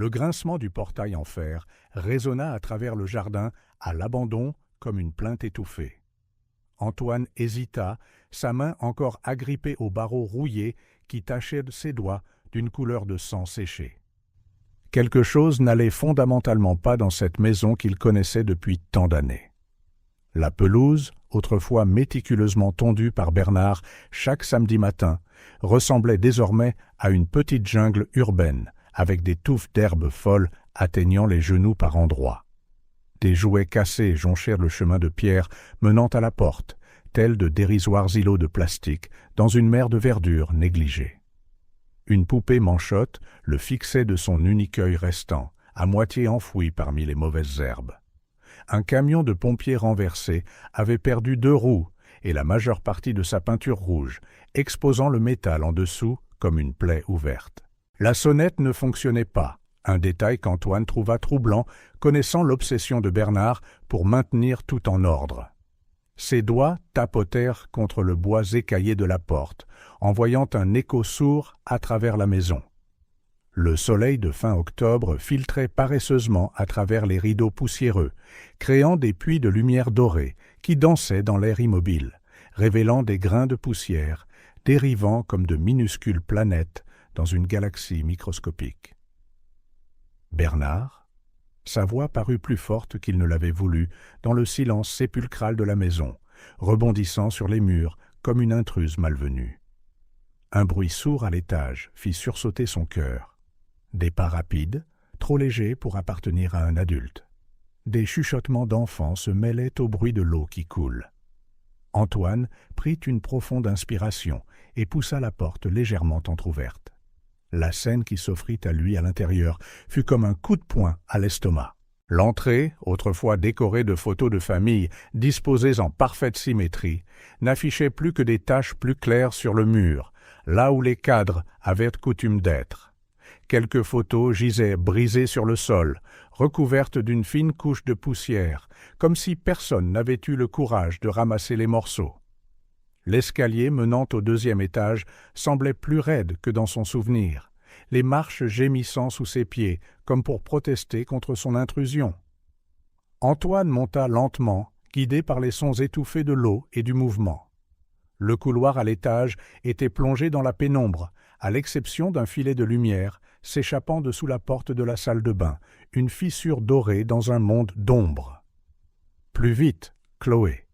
Le grincement du portail en fer résonna à travers le jardin à l'abandon comme une plainte étouffée. Antoine hésita, sa main encore agrippée au barreau rouillé qui tachait ses doigts d'une couleur de sang séché. Quelque chose n'allait fondamentalement pas dans cette maison qu'il connaissait depuis tant d'années. La pelouse, autrefois méticuleusement tondue par Bernard chaque samedi matin, ressemblait désormais à une petite jungle urbaine, avec des touffes d'herbes folles atteignant les genoux par endroits. Des jouets cassés jonchèrent le chemin de pierre menant à la porte, tels de dérisoires îlots de plastique dans une mer de verdure négligée. Une poupée manchotte le fixait de son unique œil restant, à moitié enfoui parmi les mauvaises herbes. Un camion de pompiers renversé avait perdu 2 roues et la majeure partie de sa peinture rouge, exposant le métal en dessous comme une plaie ouverte. La sonnette ne fonctionnait pas, un détail qu'Antoine trouva troublant, connaissant l'obsession de Bernard pour maintenir tout en ordre. Ses doigts tapotèrent contre le bois écaillé de la porte, envoyant un écho sourd à travers la maison. Le soleil de fin octobre filtrait paresseusement à travers les rideaux poussiéreux, créant des puits de lumière dorée qui dansaient dans l'air immobile, révélant des grains de poussière, dérivant comme de minuscules planètes dans une galaxie microscopique. Bernard, sa voix parut plus forte qu'il ne l'avait voulu dans le silence sépulcral de la maison, rebondissant sur les murs comme une intruse malvenue. Un bruit sourd à l'étage fit sursauter son cœur. Des pas rapides, trop légers pour appartenir à un adulte. Des chuchotements d'enfants se mêlaient au bruit de l'eau qui coule. Antoine prit une profonde inspiration et poussa la porte légèrement entr'ouverte. La scène qui s'offrit à lui à l'intérieur fut comme un coup de poing à l'estomac. L'entrée, autrefois décorée de photos de famille disposées en parfaite symétrie, n'affichait plus que des taches plus claires sur le mur, là où les cadres avaient coutume d'être. Quelques photos gisaient brisées sur le sol, recouvertes d'une fine couche de poussière, comme si personne n'avait eu le courage de ramasser les morceaux. L'escalier menant au 2e étage semblait plus raide que dans son souvenir, les marches gémissant sous ses pieds, comme pour protester contre son intrusion. Antoine monta lentement, guidé par les sons étouffés de l'eau et du mouvement. Le couloir à l'étage était plongé dans la pénombre, à l'exception d'un filet de lumière s'échappant de sous la porte de la salle de bain, une fissure dorée dans un monde d'ombre. « Plus vite, Chloé !»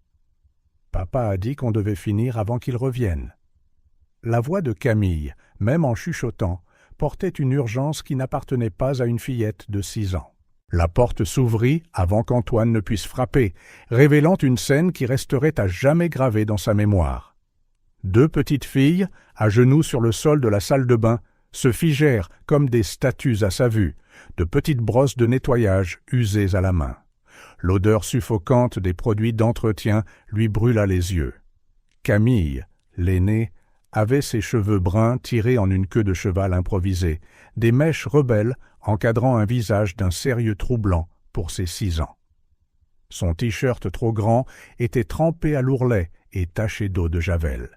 Papa a dit qu'on devait finir avant qu'il revienne. La voix de Camille, même en chuchotant, portait une urgence qui n'appartenait pas à une fillette de 6 ans. La porte s'ouvrit avant qu'Antoine ne puisse frapper, révélant une scène qui resterait à jamais gravée dans sa mémoire. 2 petites filles, à genoux sur le sol de la salle de bain, se figèrent comme des statues à sa vue, de petites brosses de nettoyage usées à la main. L'odeur suffocante des produits d'entretien lui brûla les yeux. Camille, l'aînée, avait ses cheveux bruns tirés en une queue de cheval improvisée, des mèches rebelles encadrant un visage d'un sérieux troublant pour ses 6 ans. Son t-shirt trop grand était trempé à l'ourlet et taché d'eau de javel.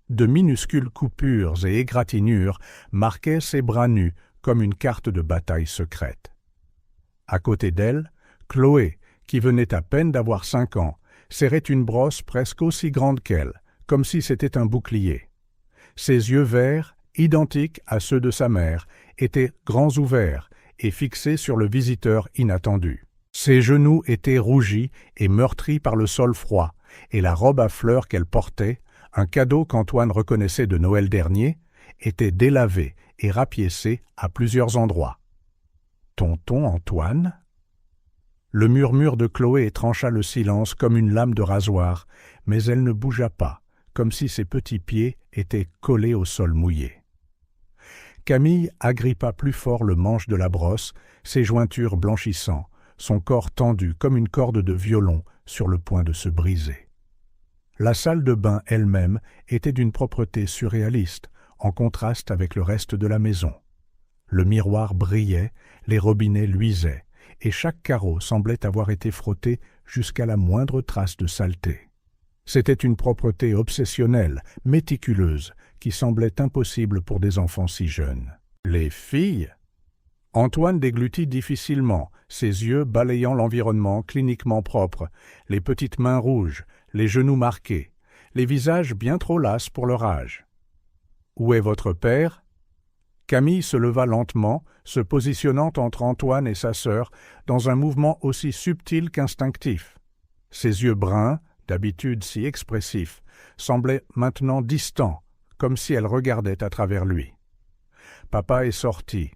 De minuscules coupures et égratignures marquaient ses bras nus comme une carte de bataille secrète. À côté d'elle, Chloé, qui venait à peine d'avoir 5 ans, serrait une brosse presque aussi grande qu'elle, comme si c'était un bouclier. Ses yeux verts, identiques à ceux de sa mère, étaient grands ouverts et fixés sur le visiteur inattendu. Ses genoux étaient rougis et meurtris par le sol froid, et la robe à fleurs qu'elle portait, un cadeau qu'Antoine reconnaissait de Noël dernier, était délavée et rapiécée à plusieurs endroits. « Tonton Antoine ?» Le murmure de Chloé trancha le silence comme une lame de rasoir, mais elle ne bougea pas, comme si ses petits pieds étaient collés au sol mouillé. Camille agrippa plus fort le manche de la brosse, ses jointures blanchissant, son corps tendu comme une corde de violon sur le point de se briser. La salle de bain elle-même était d'une propreté surréaliste, en contraste avec le reste de la maison. Le miroir brillait, les robinets luisaient, et chaque carreau semblait avoir été frotté jusqu'à la moindre trace de saleté. C'était une propreté obsessionnelle, méticuleuse, qui semblait impossible pour des enfants si jeunes. « Les filles ?» Antoine déglutit difficilement, ses yeux balayant l'environnement cliniquement propre, les petites mains rouges, les genoux marqués, les visages bien trop lasses pour leur âge. « Où est votre père » Camille se leva lentement, se positionnant entre Antoine et sa sœur dans un mouvement aussi subtil qu'instinctif. Ses yeux bruns, d'habitude si expressifs, semblaient maintenant distants, comme si elle regardait à travers lui. Papa est sorti.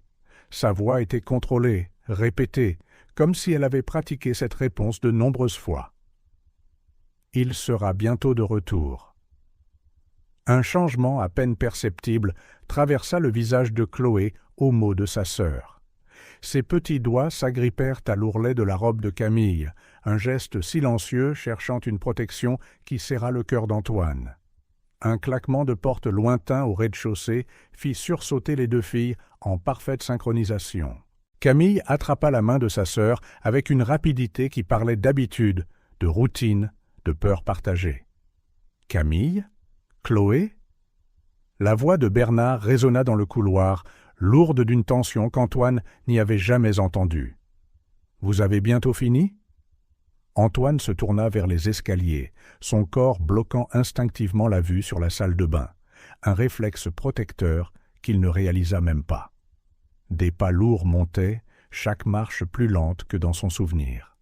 Sa voix était contrôlée, répétée, comme si elle avait pratiqué cette réponse de nombreuses fois. Il sera bientôt de retour. Un changement à peine perceptible traversa le visage de Chloé aux mots de sa sœur. Ses petits doigts s'agrippèrent à l'ourlet de la robe de Camille, un geste silencieux cherchant une protection qui serra le cœur d'Antoine. Un claquement de porte lointain au rez-de-chaussée fit sursauter les deux filles en parfaite synchronisation. Camille attrapa la main de sa sœur avec une rapidité qui parlait d'habitude, de routine, de peur partagée. « Camille ? Chloé ?» La voix de Bernard résonna dans le couloir, lourde d'une tension qu'Antoine n'y avait jamais entendue. « Vous avez bientôt fini ?» Antoine se tourna vers les escaliers, son corps bloquant instinctivement la vue sur la salle de bain, un réflexe protecteur qu'il ne réalisa même pas. Des pas lourds montaient, chaque marche plus lente que dans son souvenir.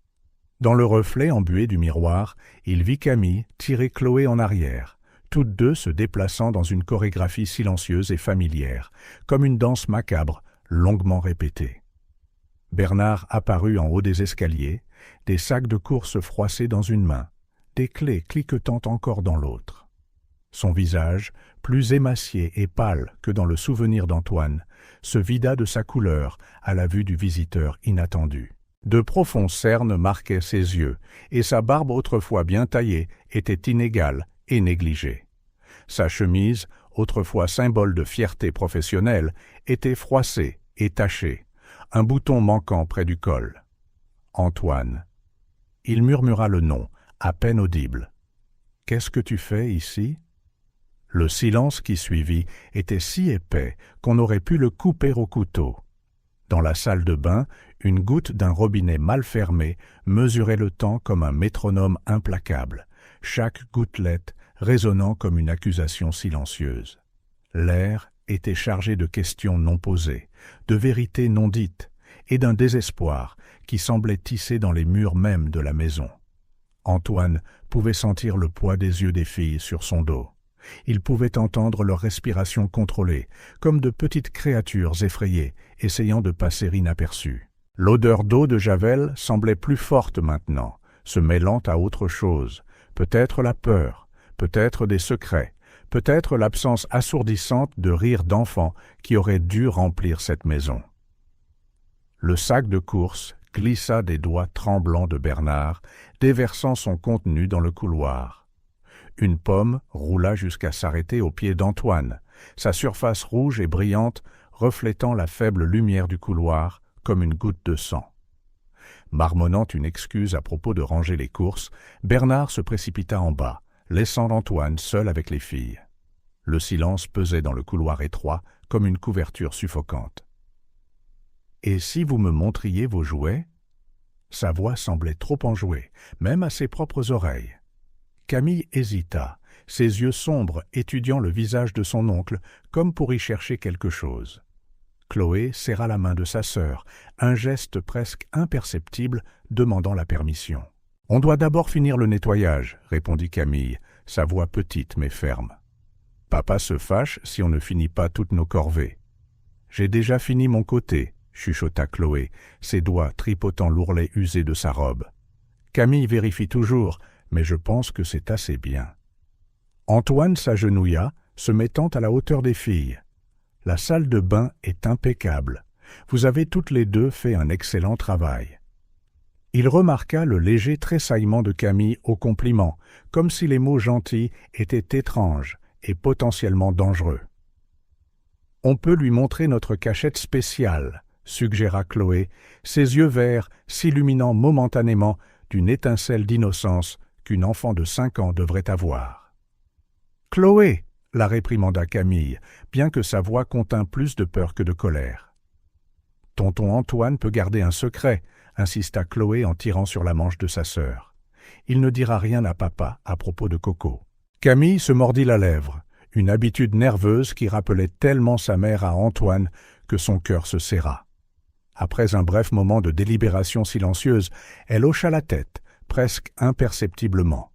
Dans le reflet embué du miroir, il vit Camille tirer Chloé en arrière, toutes deux se déplaçant dans une chorégraphie silencieuse et familière, comme une danse macabre, longuement répétée. Bernard apparut en haut des escaliers, des sacs de course froissés dans une main, des clés cliquetant encore dans l'autre. Son visage, plus émacié et pâle que dans le souvenir d'Antoine, se vida de sa couleur à la vue du visiteur inattendu. De profonds cernes marquaient ses yeux, et sa barbe autrefois bien taillée était inégale et négligée. Sa chemise, autrefois symbole de fierté professionnelle, était froissée et tachée, un bouton manquant près du col. Antoine. Il murmura le nom, à peine audible. « Qu'est-ce que tu fais ici ?» Le silence qui suivit était si épais qu'on aurait pu le couper au couteau. Dans la salle de bain, une goutte d'un robinet mal fermé mesurait le temps comme un métronome implacable, chaque gouttelette résonnant comme une accusation silencieuse. L'air était chargé de questions non posées, de vérités non dites, et d'un désespoir qui semblait tissé dans les murs mêmes de la maison. Antoine pouvait sentir le poids des yeux des filles sur son dos. Il pouvait entendre leur respiration contrôlée, comme de petites créatures effrayées, essayant de passer inaperçues. L'odeur d'eau de Javel semblait plus forte maintenant, se mêlant à autre chose, peut-être la peur, peut-être des secrets, peut-être l'absence assourdissante de rires d'enfants qui auraient dû remplir cette maison. Le sac de course glissa des doigts tremblants de Bernard, déversant son contenu dans le couloir. Une pomme roula jusqu'à s'arrêter aux pieds d'Antoine, sa surface rouge et brillante reflétant la faible lumière du couloir comme une goutte de sang. Marmonnant une excuse à propos de ranger les courses, Bernard se précipita en bas, laissant Antoine seul avec les filles. Le silence pesait dans le couloir étroit comme une couverture suffocante. « Et si vous me montriez vos jouets ?» Sa voix semblait trop enjouée, même à ses propres oreilles. Camille hésita, ses yeux sombres étudiant le visage de son oncle comme pour y chercher quelque chose. Chloé serra la main de sa sœur, un geste presque imperceptible demandant la permission. « On doit d'abord finir le nettoyage, » répondit Camille, sa voix petite mais ferme. « Papa se fâche si on ne finit pas toutes nos corvées. »« J'ai déjà fini mon côté, » chuchota Chloé, ses doigts tripotant l'ourlet usé de sa robe. Camille vérifie toujours, mais je pense que c'est assez bien. Antoine s'agenouilla, se mettant à la hauteur des filles. La salle de bain est impeccable. Vous avez toutes les deux fait un excellent travail. Il remarqua le léger tressaillement de Camille au compliment, comme si les mots gentils étaient étranges et potentiellement dangereux. « On peut lui montrer notre cachette spéciale, » suggéra Chloé, ses yeux verts s'illuminant momentanément d'une étincelle d'innocence qu'une enfant de 5 ans devrait avoir. « Chloé !» la réprimanda Camille, bien que sa voix contint plus de peur que de colère. Tonton Antoine peut garder un secret, insista Chloé en tirant sur la manche de sa sœur. Il ne dira rien à papa à propos de Coco. Camille se mordit la lèvre, une habitude nerveuse qui rappelait tellement sa mère à Antoine que son cœur se serra. Après un bref moment de délibération silencieuse, elle hocha la tête, presque imperceptiblement.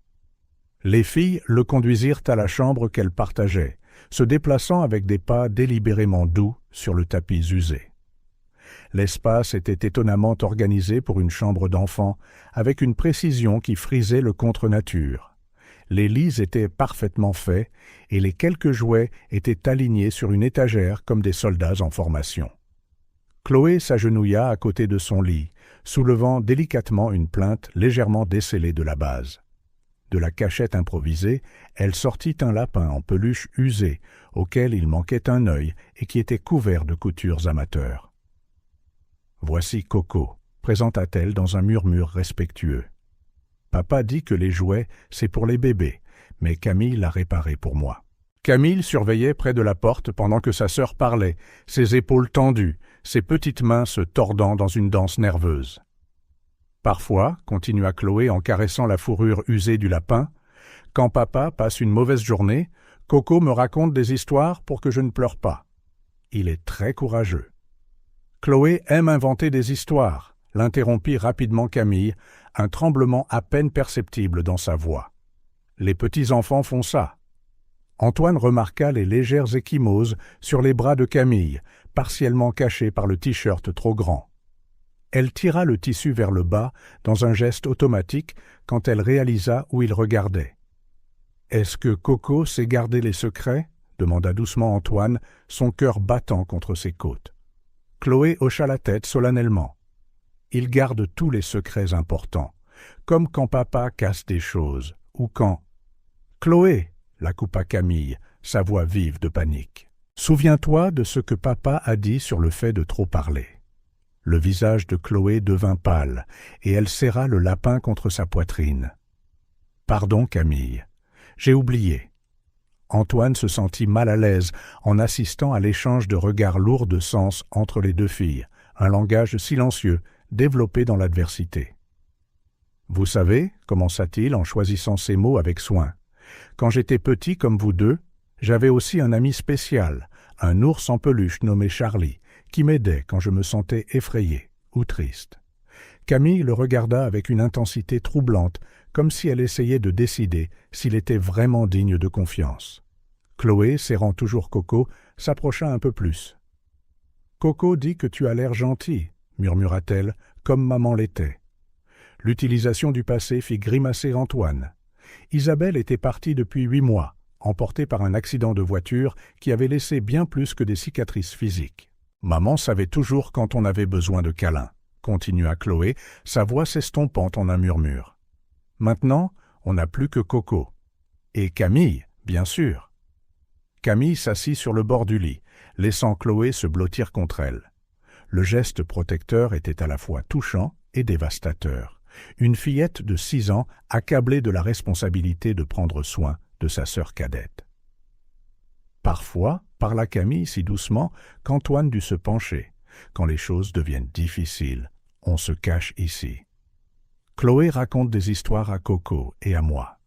Les filles le conduisirent à la chambre qu'elles partageaient, se déplaçant avec des pas délibérément doux sur le tapis usé. L'espace était étonnamment organisé pour une chambre d'enfant, avec une précision qui frisait le contre-nature. Les lits étaient parfaitement faits et les quelques jouets étaient alignés sur une étagère comme des soldats en formation. Chloé s'agenouilla à côté de son lit, soulevant délicatement une plainte légèrement descellée de la base. De la cachette improvisée, elle sortit un lapin en peluche usé, auquel il manquait un œil et qui était couvert de coutures amateurs. « Voici Coco », présenta-t-elle dans un murmure respectueux. « Papa dit que les jouets, c'est pour les bébés, mais Camille l'a réparé pour moi. » Camille surveillait près de la porte pendant que sa sœur parlait, ses épaules tendues, ses petites mains se tordant dans une danse nerveuse. Parfois, continua Chloé en caressant la fourrure usée du lapin, quand papa passe une mauvaise journée, Coco me raconte des histoires pour que je ne pleure pas. Il est très courageux. Chloé aime inventer des histoires, l'interrompit rapidement Camille, un tremblement à peine perceptible dans sa voix. Les petits-enfants font ça. Antoine remarqua les légères ecchymoses sur les bras de Camille, partiellement cachés par le t-shirt trop grand. Elle tira le tissu vers le bas dans un geste automatique quand elle réalisa où il regardait. « Est-ce que Coco sait garder les secrets ?» demanda doucement Antoine, son cœur battant contre ses côtes. Chloé hocha la tête solennellement. « Il garde tous les secrets importants, comme quand papa casse des choses, ou quand... »« Chloé !» la coupa Camille, sa voix vive de panique. « Souviens-toi de ce que papa a dit sur le fait de trop parler. » Le visage de Chloé devint pâle, et elle serra le lapin contre sa poitrine. « Pardon, Camille, j'ai oublié. » Antoine se sentit mal à l'aise en assistant à l'échange de regards lourds de sens entre les deux filles, un langage silencieux, développé dans l'adversité. « Vous savez, commença-t-il en choisissant ses mots avec soin, « quand j'étais petit comme vous deux, j'avais aussi un ami spécial, un ours en peluche nommé Charlie, qui m'aidait quand je me sentais effrayé ou triste. » Camille le regarda avec une intensité troublante, comme si elle essayait de décider s'il était vraiment digne de confiance. Chloé, serrant toujours Coco, s'approcha un peu plus. « Coco dit que tu as l'air gentil, » murmura-t-elle, comme maman l'était. L'utilisation du passé fit grimacer Antoine. Isabelle était partie depuis 8 mois, emportée par un accident de voiture qui avait laissé bien plus que des cicatrices physiques. Maman savait toujours quand on avait besoin de câlins, continua Chloé, sa voix s'estompant en un murmure. Maintenant, on n'a plus que Coco. Et Camille, bien sûr. Camille s'assit sur le bord du lit, laissant Chloé se blottir contre elle. Le geste protecteur était à la fois touchant et dévastateur. Une fillette de 6 ans accablée de la responsabilité de prendre soin de sa sœur cadette. Parfois, parla Camille si doucement qu'Antoine dut se pencher. Quand les choses deviennent difficiles, on se cache ici. Chloé raconte des histoires à Coco et à moi.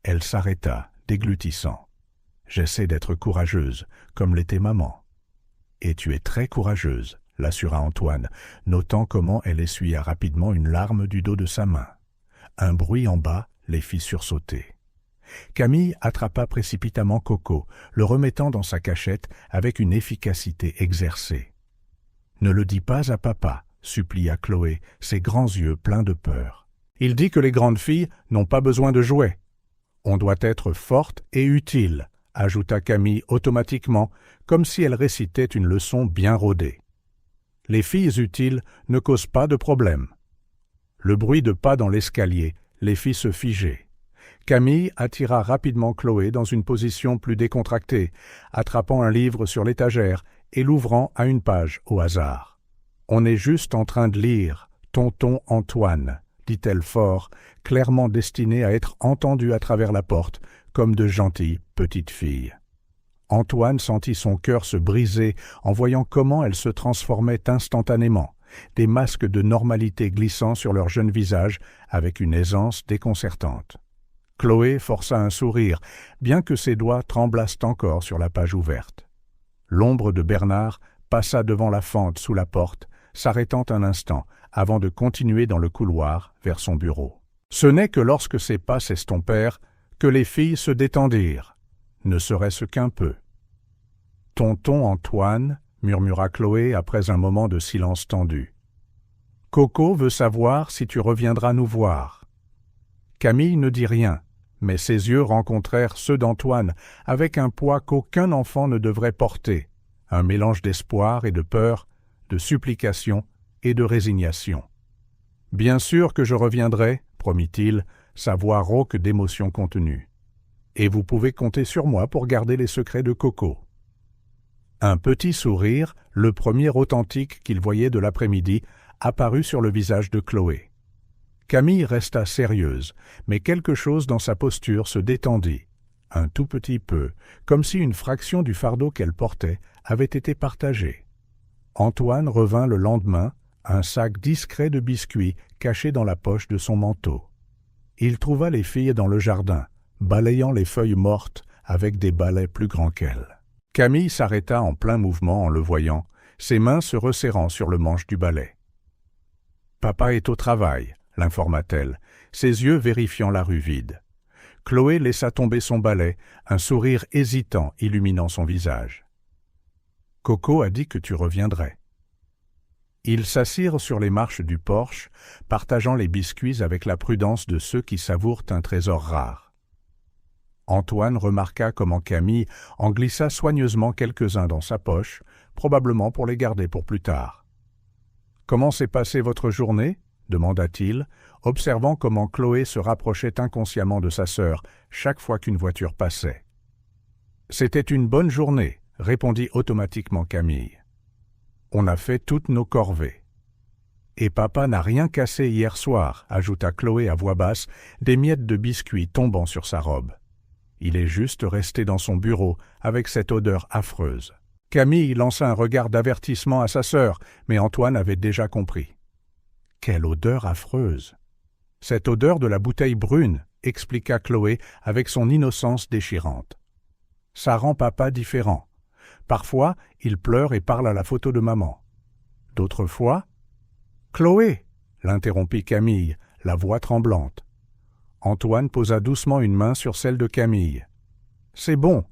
Elle s'arrêta, déglutissant. J'essaie d'être courageuse, comme l'était maman. Et tu es très courageuse, l'assura Antoine, notant comment elle essuya rapidement une larme du dos de sa main. Un bruit en bas les fit sursauter. Camille attrapa précipitamment Coco, le remettant dans sa cachette avec une efficacité exercée. « Ne le dis pas à papa, » supplia Chloé, ses grands yeux pleins de peur. « Il dit que les grandes filles n'ont pas besoin de jouets. »« On doit être forte et utile », ajouta Camille automatiquement, comme si elle récitait une leçon bien rodée. « Les filles utiles ne causent pas de problème. » Le bruit de pas dans l'escalier les fit se figer. Camille attira rapidement Chloé dans une position plus décontractée, attrapant un livre sur l'étagère et l'ouvrant à une page au hasard. « On est juste en train de lire, Tonton Antoine », dit-elle fort, clairement destinée à être entendue à travers la porte, comme de gentilles petites filles. Antoine sentit son cœur se briser en voyant comment elle se transformait instantanément, des masques de normalité glissant sur leurs jeunes visages avec une aisance déconcertante. Chloé força un sourire, bien que ses doigts tremblassent encore sur la page ouverte. L'ombre de Bernard passa devant la fente sous la porte, s'arrêtant un instant avant de continuer dans le couloir vers son bureau. Ce n'est que lorsque ses pas s'estompèrent que les filles se détendirent, ne serait-ce qu'un peu. « Tonton Antoine » murmura Chloé après un moment de silence tendu. « Coco veut savoir si tu reviendras nous voir. » Camille ne dit rien, mais ses yeux rencontrèrent ceux d'Antoine avec un poids qu'aucun enfant ne devrait porter, un mélange d'espoir et de peur, de supplication et de résignation. « Bien sûr que je reviendrai, » promit-il, sa voix rauque d'émotion contenue. « Et vous pouvez compter sur moi pour garder les secrets de Coco. » Un petit sourire, le premier authentique qu'il voyait de l'après-midi, apparut sur le visage de Chloé. Camille resta sérieuse, mais quelque chose dans sa posture se détendit, un tout petit peu, comme si une fraction du fardeau qu'elle portait avait été partagée. Antoine revint le lendemain, un sac discret de biscuits caché dans la poche de son manteau. Il trouva les filles dans le jardin, balayant les feuilles mortes avec des balais plus grands qu'elles. Camille s'arrêta en plein mouvement en le voyant, ses mains se resserrant sur le manche du balai. « Papa est au travail », l'informa-t-elle, ses yeux vérifiant la rue vide. Chloé laissa tomber son balai, un sourire hésitant illuminant son visage. « Coco a dit que tu reviendrais. » Ils s'assirent sur les marches du porche, partageant les biscuits avec la prudence de ceux qui savourent un trésor rare. Antoine remarqua comment Camille en glissa soigneusement quelques-uns dans sa poche, probablement pour les garder pour plus tard. « Comment s'est passée votre journée ?» demanda-t-il, observant comment Chloé se rapprochait inconsciemment de sa sœur chaque fois qu'une voiture passait. « C'était une bonne journée, » répondit automatiquement Camille. « On a fait toutes nos corvées. »« Et papa n'a rien cassé hier soir, » ajouta Chloé à voix basse, des miettes de biscuits tombant sur sa robe. Il est juste resté dans son bureau avec cette odeur affreuse. Camille lança un regard d'avertissement à sa sœur, mais Antoine avait déjà compris. Quelle odeur affreuse! Cette odeur de la bouteille brune, expliqua Chloé avec son innocence déchirante. Ça rend papa différent. Parfois, il pleure et parle à la photo de maman. D'autres fois... Chloé! L'interrompit Camille, la voix tremblante. Antoine posa doucement une main sur celle de Camille. « C'est bon,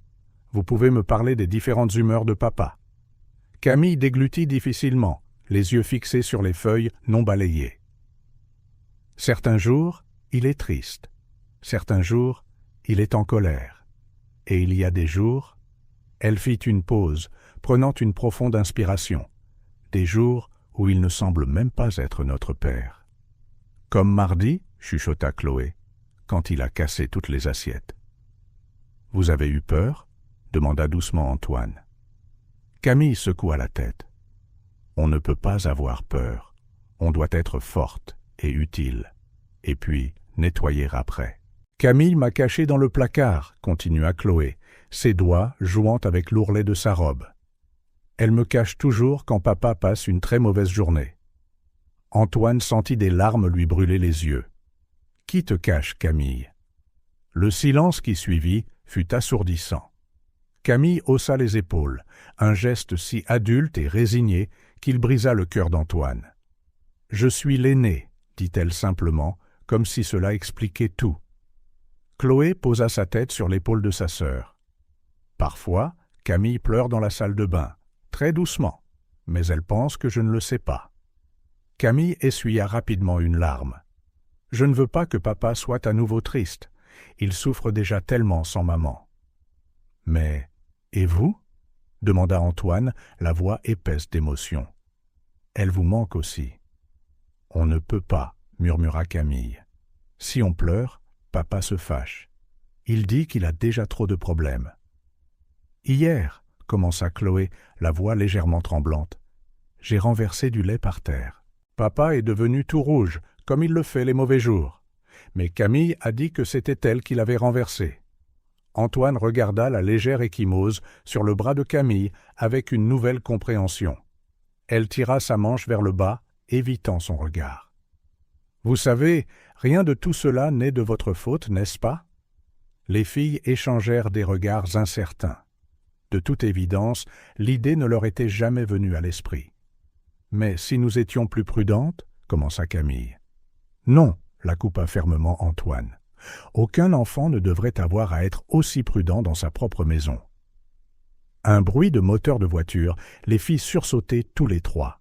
vous pouvez me parler des différentes humeurs de papa. » Camille déglutit difficilement, les yeux fixés sur les feuilles non balayées. « Certains jours, il est triste. Certains jours, il est en colère. Et il y a des jours... » Elle fit une pause, prenant une profonde inspiration. « Des jours où il ne semble même pas être notre père. »« Comme mardi, » chuchota Chloé, quand il a cassé toutes les assiettes. « Vous avez eu peur ?» demanda doucement Antoine. Camille secoua la tête. « On ne peut pas avoir peur. On doit être forte et utile. Et puis, nettoyer après. »« Camille m'a caché dans le placard, » continua Chloé, ses doigts jouant avec l'ourlet de sa robe. « Elle me cache toujours quand papa passe une très mauvaise journée. » Antoine sentit des larmes lui brûler les yeux. « Qui te cache, Camille ?» Le silence qui suivit fut assourdissant. Camille haussa les épaules, un geste si adulte et résigné qu'il brisa le cœur d'Antoine. « Je suis l'aînée, » dit-elle simplement, comme si cela expliquait tout. Chloé posa sa tête sur l'épaule de sa sœur. Parfois, Camille pleure dans la salle de bain, très doucement, mais elle pense que je ne le sais pas. Camille essuya rapidement une larme. « Je ne veux pas que papa soit à nouveau triste. Il souffre déjà tellement sans maman. »« Mais, et vous ?» demanda Antoine, la voix épaisse d'émotion. « Elle vous manque aussi. »« On ne peut pas, » murmura Camille. « Si on pleure, papa se fâche. Il dit qu'il a déjà trop de problèmes. »« Hier, » commença Chloé, la voix légèrement tremblante, « j'ai renversé du lait par terre. Papa est devenu tout rouge, comme il le fait les mauvais jours. Mais Camille a dit que c'était elle qui l'avait renversé. » Antoine regarda la légère ecchymose sur le bras de Camille avec une nouvelle compréhension. Elle tira sa manche vers le bas, évitant son regard. « Vous savez, rien de tout cela n'est de votre faute, n'est-ce pas ?» Les filles échangèrent des regards incertains. De toute évidence, l'idée ne leur était jamais venue à l'esprit. « Mais si nous étions plus prudentes ?» commença Camille. « Non !» la coupa fermement Antoine. « Aucun enfant ne devrait avoir à être aussi prudent dans sa propre maison. » Un bruit de moteur de voiture les fit sursauter tous les trois.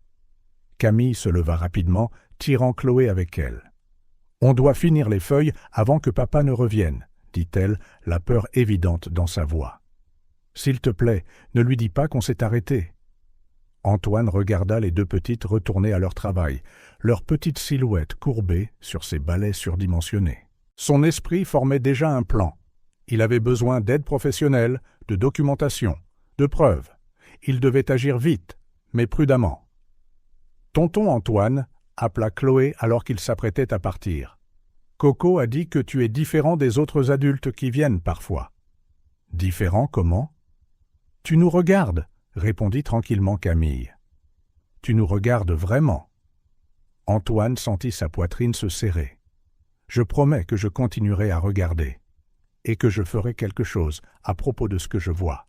Camille se leva rapidement, tirant Chloé avec elle. « On doit finir les feuilles avant que papa ne revienne, » dit-elle, la peur évidente dans sa voix. « S'il te plaît, ne lui dis pas qu'on s'est arrêté. » Antoine regarda les deux petites retourner à leur travail, leurs petites silhouettes courbées sur ces balais surdimensionnés. Son esprit formait déjà un plan. Il avait besoin d'aide professionnelle, de documentation, de preuves. Il devait agir vite, mais prudemment. Tonton Antoine appela Chloé alors qu'il s'apprêtait à partir. « Coco a dit que tu es différent des autres adultes qui viennent parfois. »« Différent comment ?»« Tu nous regardes, » répondit tranquillement Camille. « Tu nous regardes vraiment. » Antoine sentit sa poitrine se serrer. « Je promets que je continuerai à regarder et que je ferai quelque chose à propos de ce que je vois. »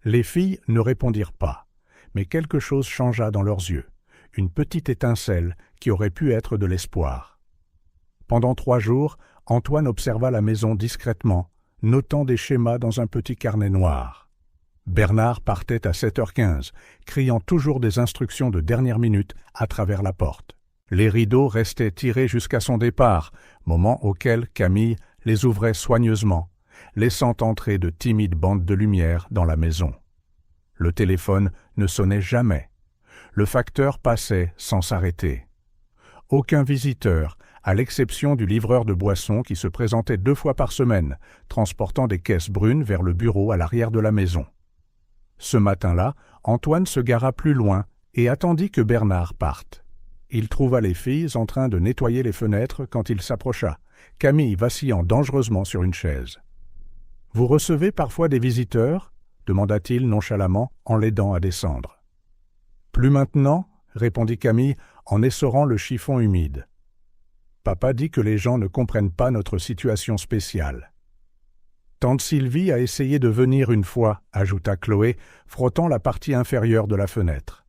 Les filles ne répondirent pas, mais quelque chose changea dans leurs yeux, une petite étincelle qui aurait pu être de l'espoir. Pendant 3 jours, Antoine observa la maison discrètement, notant des schémas dans un petit carnet noir. Bernard partait à 7h15, criant toujours des instructions de dernière minute à travers la porte. Les rideaux restaient tirés jusqu'à son départ, moment auquel Camille les ouvrait soigneusement, laissant entrer de timides bandes de lumière dans la maison. Le téléphone ne sonnait jamais. Le facteur passait sans s'arrêter. Aucun visiteur, à l'exception du livreur de boissons qui se présentait 2 fois par semaine, transportant des caisses brunes vers le bureau à l'arrière de la maison. Ce matin-là, Antoine se gara plus loin et attendit que Bernard parte. Il trouva les filles en train de nettoyer les fenêtres quand il s'approcha, Camille vacillant dangereusement sur une chaise. « Vous recevez parfois des visiteurs ?» demanda-t-il nonchalamment en l'aidant à descendre. « Plus maintenant » répondit Camille en essorant le chiffon humide. « Papa dit que les gens ne comprennent pas notre situation spéciale. »« Tante Sylvie a essayé de venir une fois, » ajouta Chloé, frottant la partie inférieure de la fenêtre.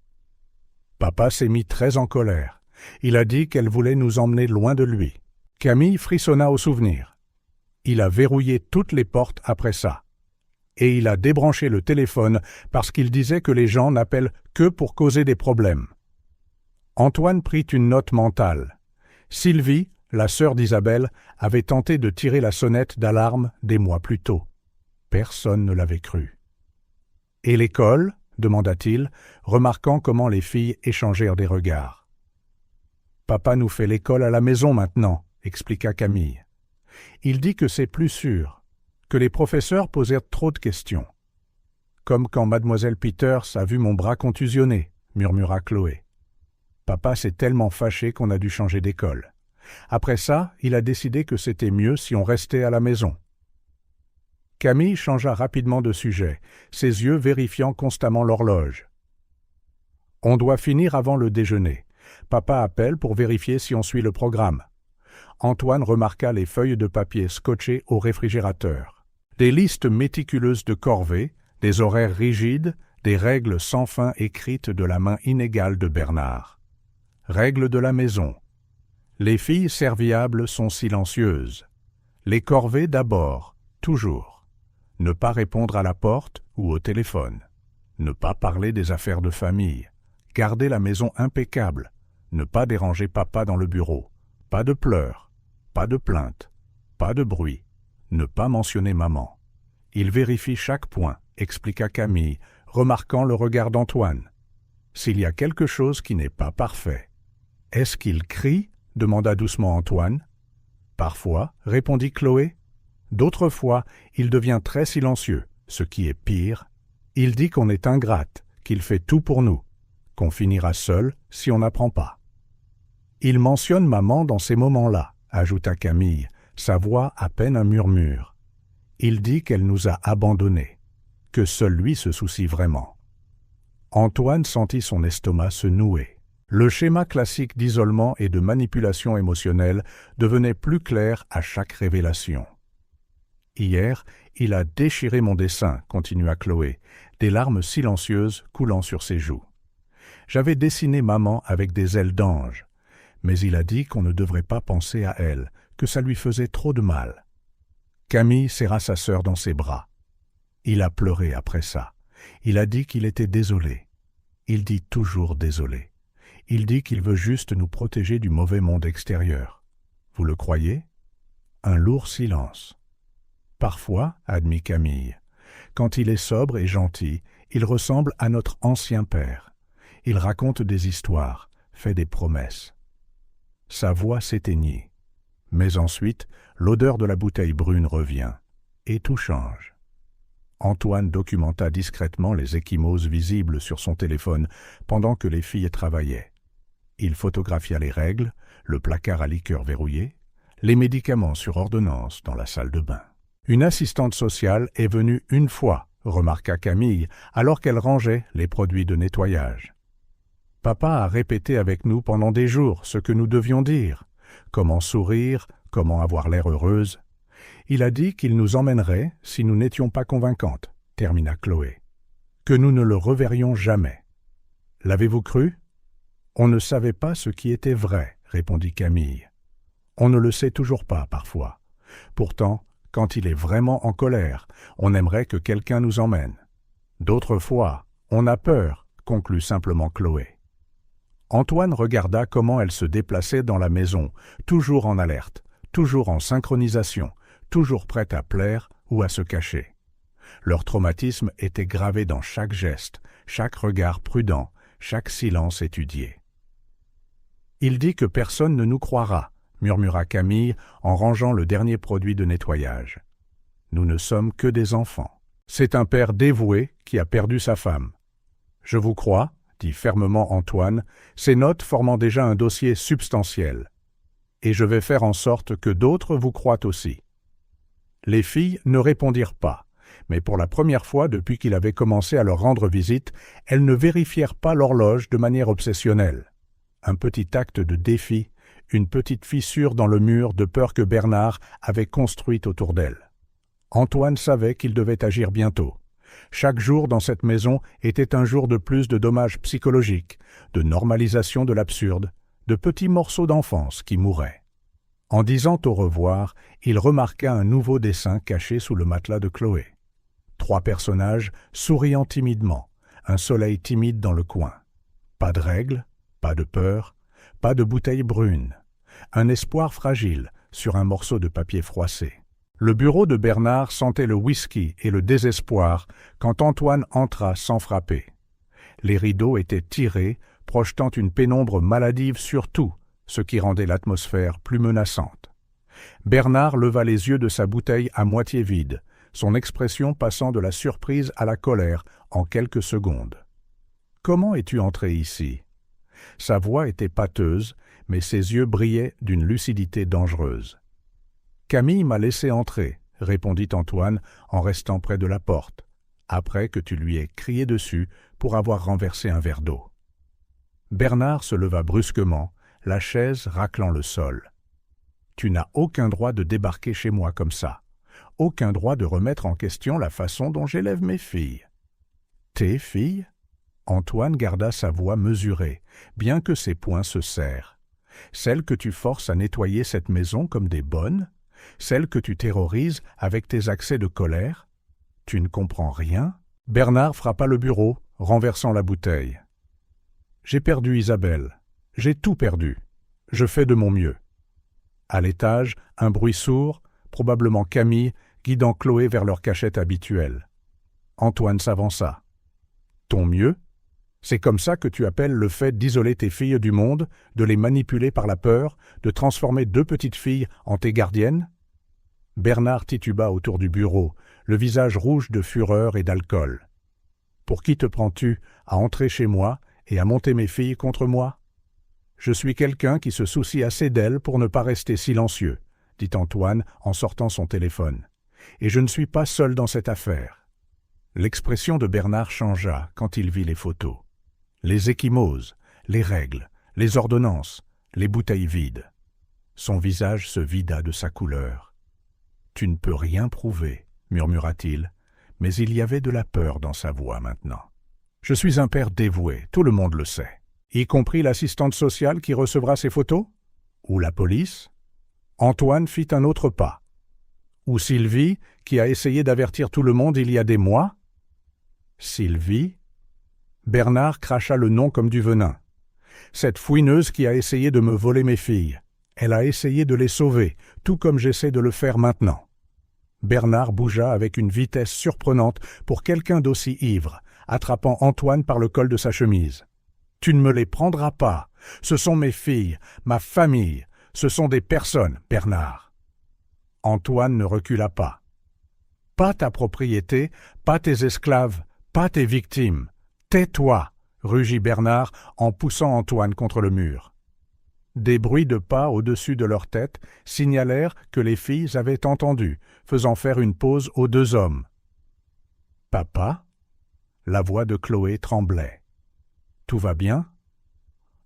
Papa s'est mis très en colère. Il a dit qu'elle voulait nous emmener loin de lui. Camille frissonna au souvenir. Il a verrouillé toutes les portes après ça. Et il a débranché le téléphone parce qu'il disait que les gens n'appellent que pour causer des problèmes. Antoine prit une note mentale. Sylvie, la sœur d'Isabelle, avait tenté de tirer la sonnette d'alarme des mois plus tôt. Personne ne l'avait cru. « Et l'école ?» demanda-t-il, remarquant comment les filles échangèrent des regards. « Papa nous fait l'école à la maison maintenant », expliqua Camille. « Il dit que c'est plus sûr, que les professeurs posèrent trop de questions. »« Comme quand mademoiselle Peters a vu mon bras contusionné », murmura Chloé. « Papa s'est tellement fâché qu'on a dû changer d'école. Après ça, il a décidé que c'était mieux si on restait à la maison. » Camille changea rapidement de sujet, ses yeux vérifiant constamment l'horloge. « On doit finir avant le déjeuner. Papa appelle pour vérifier si on suit le programme. » Antoine remarqua les feuilles de papier scotchées au réfrigérateur. Des listes méticuleuses de corvées, des horaires rigides, des règles sans fin écrites de la main inégale de Bernard. Règles de la maison. Les filles serviables sont silencieuses. Les corvées d'abord, toujours. Ne pas répondre à la porte ou au téléphone. Ne pas parler des affaires de famille. Garder la maison impeccable. Ne pas déranger papa dans le bureau. Pas de pleurs. Pas de plaintes. Pas de bruit. Ne pas mentionner maman. Il vérifie chaque point, expliqua Camille, remarquant le regard d'Antoine. S'il y a quelque chose qui n'est pas parfait. « Est-ce qu'il crie ?» demanda doucement Antoine. « Parfois, » répondit Chloé. D'autres fois, il devient très silencieux, ce qui est pire. Il dit qu'on est ingrate, qu'il fait tout pour nous, qu'on finira seul si on n'apprend pas. Il mentionne maman dans ces moments-là, ajouta Camille, sa voix à peine un murmure. Il dit qu'elle nous a abandonnés, que seul lui se soucie vraiment. Antoine sentit son estomac se nouer. Le schéma classique d'isolement et de manipulation émotionnelle devenait plus clair à chaque révélation. « Hier, il a déchiré mon dessin, continua Chloé, des larmes silencieuses coulant sur ses joues. J'avais dessiné maman avec des ailes d'ange, mais il a dit qu'on ne devrait pas penser à elle, que ça lui faisait trop de mal. Camille serra sa sœur dans ses bras. Il a pleuré après ça. Il a dit qu'il était désolé. Il dit toujours désolé. Il dit qu'il veut juste nous protéger du mauvais monde extérieur. Vous le croyez ? Un lourd silence. Parfois, admit Camille, quand il est sobre et gentil, il ressemble à notre ancien père. Il raconte des histoires, fait des promesses. Sa voix s'éteignit. Mais ensuite, l'odeur de la bouteille brune revient, et tout change. Antoine documenta discrètement les ecchymoses visibles sur son téléphone pendant que les filles travaillaient. Il photographia les règles, le placard à liqueur verrouillé, les médicaments sur ordonnance dans la salle de bain. Une assistante sociale est venue une fois, remarqua Camille, alors qu'elle rangeait les produits de nettoyage. Papa a répété avec nous pendant des jours ce que nous devions dire, comment sourire, comment avoir l'air heureuse. Il a dit qu'il nous emmènerait si nous n'étions pas convaincantes, termina Chloé. Que nous ne le reverrions jamais. L'avez-vous cru ? On ne savait pas ce qui était vrai, répondit Camille. On ne le sait toujours pas parfois. Pourtant, quand il est vraiment en colère, on aimerait que quelqu'un nous emmène. D'autres fois, on a peur, conclut simplement Chloé. Antoine regarda comment elle se déplaçait dans la maison, toujours en alerte, toujours en synchronisation, toujours prête à plaire ou à se cacher. Leur traumatisme était gravé dans chaque geste, chaque regard prudent, chaque silence étudié. « Il dit que personne ne nous croira », murmura Camille en rangeant le dernier produit de nettoyage. « Nous ne sommes que des enfants. C'est un père dévoué qui a perdu sa femme. »« Je vous crois », dit fermement Antoine, ses notes formant déjà un dossier substantiel. « Et je vais faire en sorte que d'autres vous croient aussi. » Les filles ne répondirent pas, mais pour la première fois depuis qu'il avait commencé à leur rendre visite, elles ne vérifièrent pas l'horloge de manière obsessionnelle. Un petit acte de défi, une petite fissure dans le mur de peur que Bernard avait construite autour d'elle. Antoine savait qu'il devait agir bientôt. Chaque jour dans cette maison était un jour de plus de dommages psychologiques, de normalisation de l'absurde, de petits morceaux d'enfance qui mouraient. En disant au revoir, il remarqua un nouveau dessin caché sous le matelas de Chloé. 3 personnages souriant timidement, un soleil timide dans le coin. Pas de règles, pas de peur, pas de bouteille brune. Un espoir fragile sur un morceau de papier froissé. Le bureau de Bernard sentait le whisky et le désespoir quand Antoine entra sans frapper. Les rideaux étaient tirés, projetant une pénombre maladive sur tout, ce qui rendait l'atmosphère plus menaçante. Bernard leva les yeux de sa bouteille à moitié vide, son expression passant de la surprise à la colère en quelques secondes. « Comment es-tu entré ici ?» Sa voix était pâteuse, mais ses yeux brillaient d'une lucidité dangereuse. « Camille m'a laissé entrer, » répondit Antoine en restant près de la porte, après que tu lui aies crié dessus pour avoir renversé un verre d'eau. Bernard se leva brusquement, la chaise raclant le sol. « Tu n'as aucun droit de débarquer chez moi comme ça, aucun droit de remettre en question la façon dont j'élève mes filles. »« Tes filles ?» Antoine garda sa voix mesurée, bien que ses poings se serrent. « Celles que tu forces à nettoyer cette maison comme des bonnes ? Celles que tu terrorises avec tes accès de colère ? Tu ne comprends rien ?» Bernard frappa le bureau, renversant la bouteille. « J'ai perdu Isabelle. J'ai tout perdu. Je fais de mon mieux. » À l'étage, un bruit sourd, probablement Camille, guidant Chloé vers leur cachette habituelle. Antoine s'avança. « Ton mieux ? C'est comme ça que tu appelles le fait d'isoler tes filles du monde, de les manipuler par la peur, de transformer 2 petites filles en tes gardiennes ?» Bernard tituba autour du bureau, le visage rouge de fureur et d'alcool. « Pour qui te prends-tu à entrer chez moi et à monter mes filles contre moi ? Je suis quelqu'un qui se soucie assez d'elles pour ne pas rester silencieux, » dit Antoine en sortant son téléphone. Et je ne suis pas seul dans cette affaire. » L'expression de Bernard changea quand il vit les photos. Les ecchymoses, les règles, les ordonnances, les bouteilles vides. Son visage se vida de sa couleur. « Tu ne peux rien prouver, » murmura-t-il, mais il y avait de la peur dans sa voix maintenant. « Je suis un père dévoué, tout le monde le sait. Y compris l'assistante sociale qui recevra ces photos? Ou la police? » Antoine fit un autre pas. « Ou Sylvie, qui a essayé d'avertir tout le monde il y a des mois? » Sylvie? Bernard cracha le nom comme du venin. « Cette fouineuse qui a essayé de me voler mes filles. Elle a essayé de les sauver, tout comme j'essaie de le faire maintenant. » Bernard bougea avec une vitesse surprenante pour quelqu'un d'aussi ivre, attrapant Antoine par le col de sa chemise. « Tu ne me les prendras pas. Ce sont mes filles, ma famille. Ce sont des personnes, Bernard. » Antoine ne recula pas. « Pas ta propriété, pas tes esclaves, pas tes victimes. Tais-toi !» rugit Bernard en poussant Antoine contre le mur. Des bruits de pas au-dessus de leur tête signalèrent que les filles avaient entendu, faisant faire une pause aux deux hommes. « Papa ?» La voix de Chloé tremblait. « Tout va bien ?»«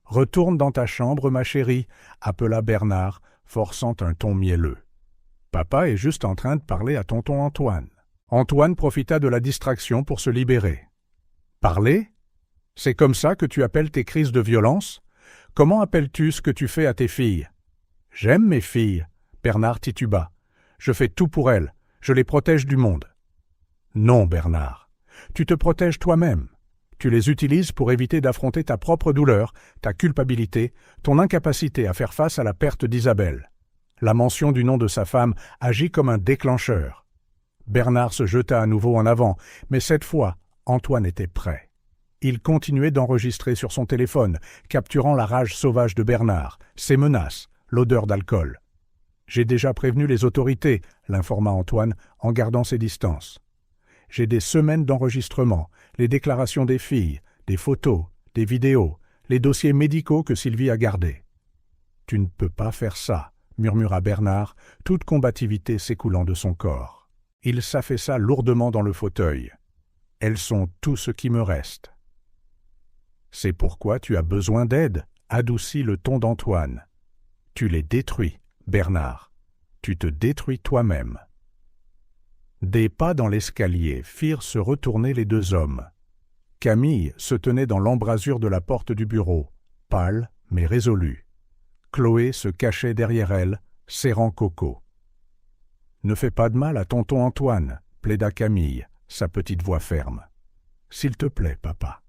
Retourne dans ta chambre, ma chérie » appela Bernard, forçant un ton mielleux. « Papa est juste en train de parler à tonton Antoine. » Antoine profita de la distraction pour se libérer. « Parler ? C'est comme ça que tu appelles tes crises de violence ? Comment appelles-tu ce que tu fais à tes filles ? » « J'aime mes filles, » Bernard tituba. « Je fais tout pour elles, je les protège du monde. » « Non, Bernard, tu te protèges toi-même. Tu les utilises pour éviter d'affronter ta propre douleur, ta culpabilité, ton incapacité à faire face à la perte d'Isabelle. La mention du nom de sa femme agit comme un déclencheur. » Bernard se jeta à nouveau en avant, mais cette fois, Antoine était prêt. Il continuait d'enregistrer sur son téléphone, capturant la rage sauvage de Bernard, ses menaces, l'odeur d'alcool. « J'ai déjà prévenu les autorités », l'informa Antoine en gardant ses distances. « J'ai des semaines d'enregistrement, les déclarations des filles, des photos, des vidéos, les dossiers médicaux que Sylvie a gardés. »« Tu ne peux pas faire ça », murmura Bernard, toute combativité s'écoulant de son corps. Il s'affaissa lourdement dans le fauteuil. « Elles sont tout ce qui me reste. »« C'est pourquoi tu as besoin d'aide », adoucit le ton d'Antoine. « Tu les détruis, Bernard. Tu te détruis toi-même. » Des pas dans l'escalier firent se retourner les deux hommes. Camille se tenait dans l'embrasure de la porte du bureau, pâle mais résolue. Chloé se cachait derrière elle, serrant Coco. « Ne fais pas de mal à tonton Antoine » plaida Camille, sa petite voix ferme. « S'il te plaît, papa. »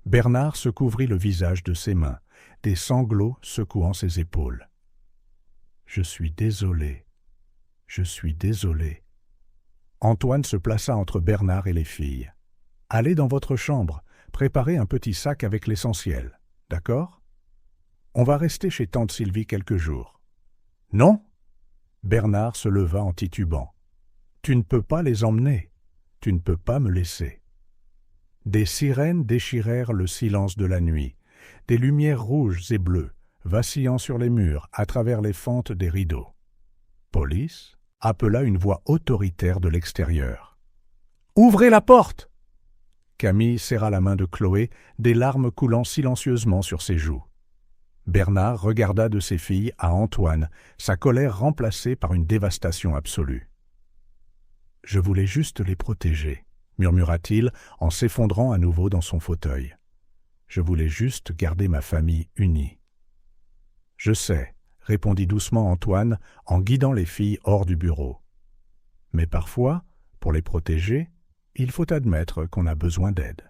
Bernard se couvrit le visage de ses mains, des sanglots secouant ses épaules. « Je suis désolé. Je suis désolé. » Antoine se plaça entre Bernard et les filles. « Allez dans votre chambre, préparez un petit sac avec l'essentiel, d'accord ? On va rester chez tante Sylvie quelques jours. »« Non ?» Bernard se leva en titubant. « Tu ne peux pas les emmener. Tu ne peux pas me laisser. » Des sirènes déchirèrent le silence de la nuit, des lumières rouges et bleues, vacillant sur les murs à travers les fentes des rideaux. « Police ?» appela une voix autoritaire de l'extérieur. « Ouvrez la porte !» Camille serra la main de Chloé, des larmes coulant silencieusement sur ses joues. Bernard regarda de ses filles à Antoine, sa colère remplacée par une dévastation absolue. « Je voulais juste les protéger, » murmura-t-il en s'effondrant à nouveau dans son fauteuil. « Je voulais juste garder ma famille unie. »« Je sais, » répondit doucement Antoine en guidant les filles hors du bureau. « Mais parfois, pour les protéger, il faut admettre qu'on a besoin d'aide. »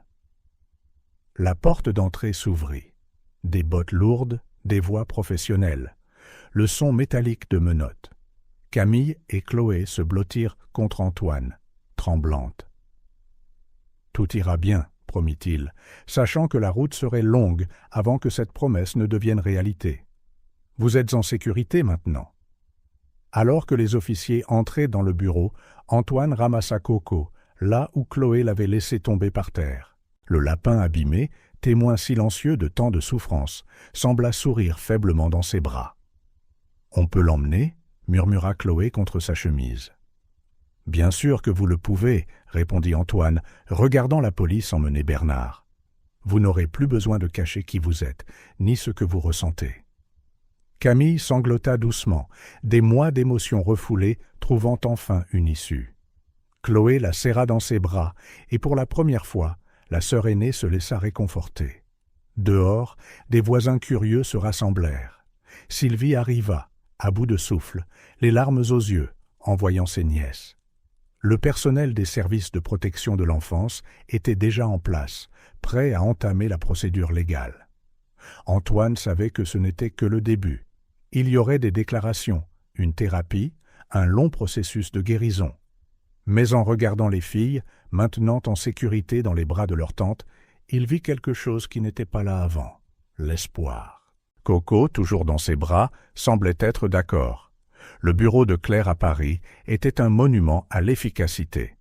La porte d'entrée s'ouvrit. Des bottes lourdes, des voix professionnelles, le son métallique de menottes. Camille et Chloé se blottirent contre Antoine, tremblantes. « Tout ira bien, » promit-il, sachant que la route serait longue avant que cette promesse ne devienne réalité. « Vous êtes en sécurité maintenant. » Alors que les officiers entraient dans le bureau, Antoine ramassa Coco, là où Chloé l'avait laissé tomber par terre. Le lapin abîmé, témoin silencieux de tant de souffrance, sembla sourire faiblement dans ses bras. « On peut l'emmener » murmura Chloé contre sa chemise. « Bien sûr que vous le pouvez, répondit Antoine, regardant la police emmener Bernard. Vous n'aurez plus besoin de cacher qui vous êtes, ni ce que vous ressentez. Camille sanglota doucement, des mois d'émotions refoulées trouvant enfin une issue. Chloé la serra dans ses bras, et pour la première fois, la sœur aînée se laissa réconforter. Dehors, des voisins curieux se rassemblèrent. Sylvie arriva, à bout de souffle, les larmes aux yeux, en voyant ses nièces. Le personnel des services de protection de l'enfance était déjà en place, prêt à entamer la procédure légale. Antoine savait que ce n'était que le début. Il y aurait des déclarations, une thérapie, un long processus de guérison. Mais en regardant les filles, maintenant en sécurité dans les bras de leur tante, il vit quelque chose qui n'était pas là avant, l'espoir. Coco, toujours dans ses bras, semblait être d'accord. Le bureau de Claire à Paris était un monument à l'efficacité.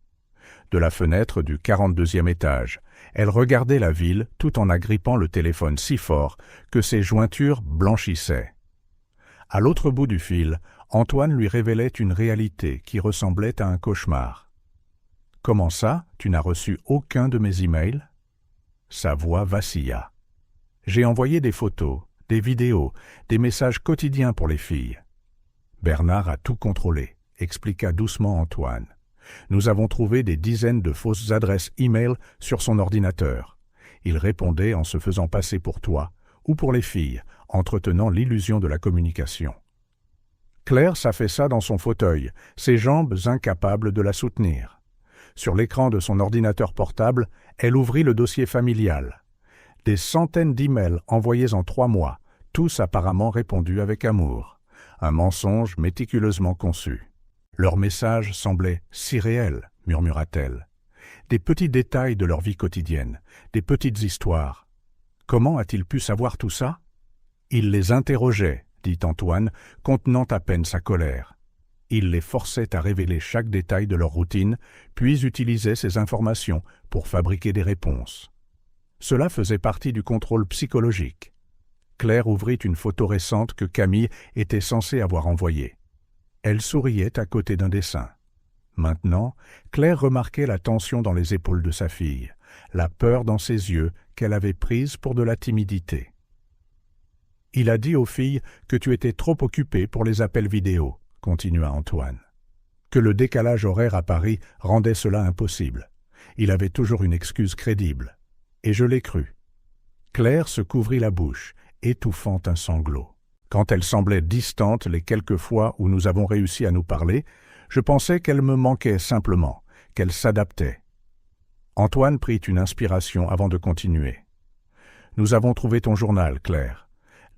De la fenêtre du 42e étage, elle regardait la ville tout en agrippant le téléphone si fort que ses jointures blanchissaient. À l'autre bout du fil, Antoine lui révélait une réalité qui ressemblait à un cauchemar. « Comment ça, tu n'as reçu aucun de mes emails ?» Sa voix vacilla. « J'ai envoyé des photos, des vidéos, des messages quotidiens pour les filles. » Bernard a tout contrôlé, expliqua doucement Antoine. Nous avons trouvé des dizaines de fausses adresses e-mail sur son ordinateur. Il répondait en se faisant passer pour toi ou pour les filles, entretenant l'illusion de la communication. Claire s'affaissa dans son fauteuil, ses jambes incapables de la soutenir. Sur l'écran de son ordinateur portable, elle ouvrit le dossier familial. Des centaines d'emails envoyés en 3 mois, tous apparemment répondus avec amour. Un mensonge méticuleusement conçu. Leurs messages semblaient si réels, murmura-t-elle. Des petits détails de leur vie quotidienne, des petites histoires. Comment a-t-il pu savoir tout ça ? Il les interrogeait, dit Antoine, contenant à peine sa colère. Il les forçait à révéler chaque détail de leur routine, puis utilisait ces informations pour fabriquer des réponses. Cela faisait partie du contrôle psychologique. Claire ouvrit une photo récente que Camille était censée avoir envoyée. Elle souriait à côté d'un dessin. Maintenant, Claire remarquait la tension dans les épaules de sa fille, la peur dans ses yeux qu'elle avait prise pour de la timidité. « Il a dit aux filles que tu étais trop occupée pour les appels vidéo, » continua Antoine. Que le décalage horaire à Paris rendait cela impossible. Il avait toujours une excuse crédible. Et je l'ai cru. Claire se couvrit la bouche, étouffant un sanglot. Quand elle semblait distante les quelques fois où nous avons réussi à nous parler, je pensais qu'elle me manquait simplement, qu'elle s'adaptait. Antoine prit une inspiration avant de continuer. « Nous avons trouvé ton journal, Claire.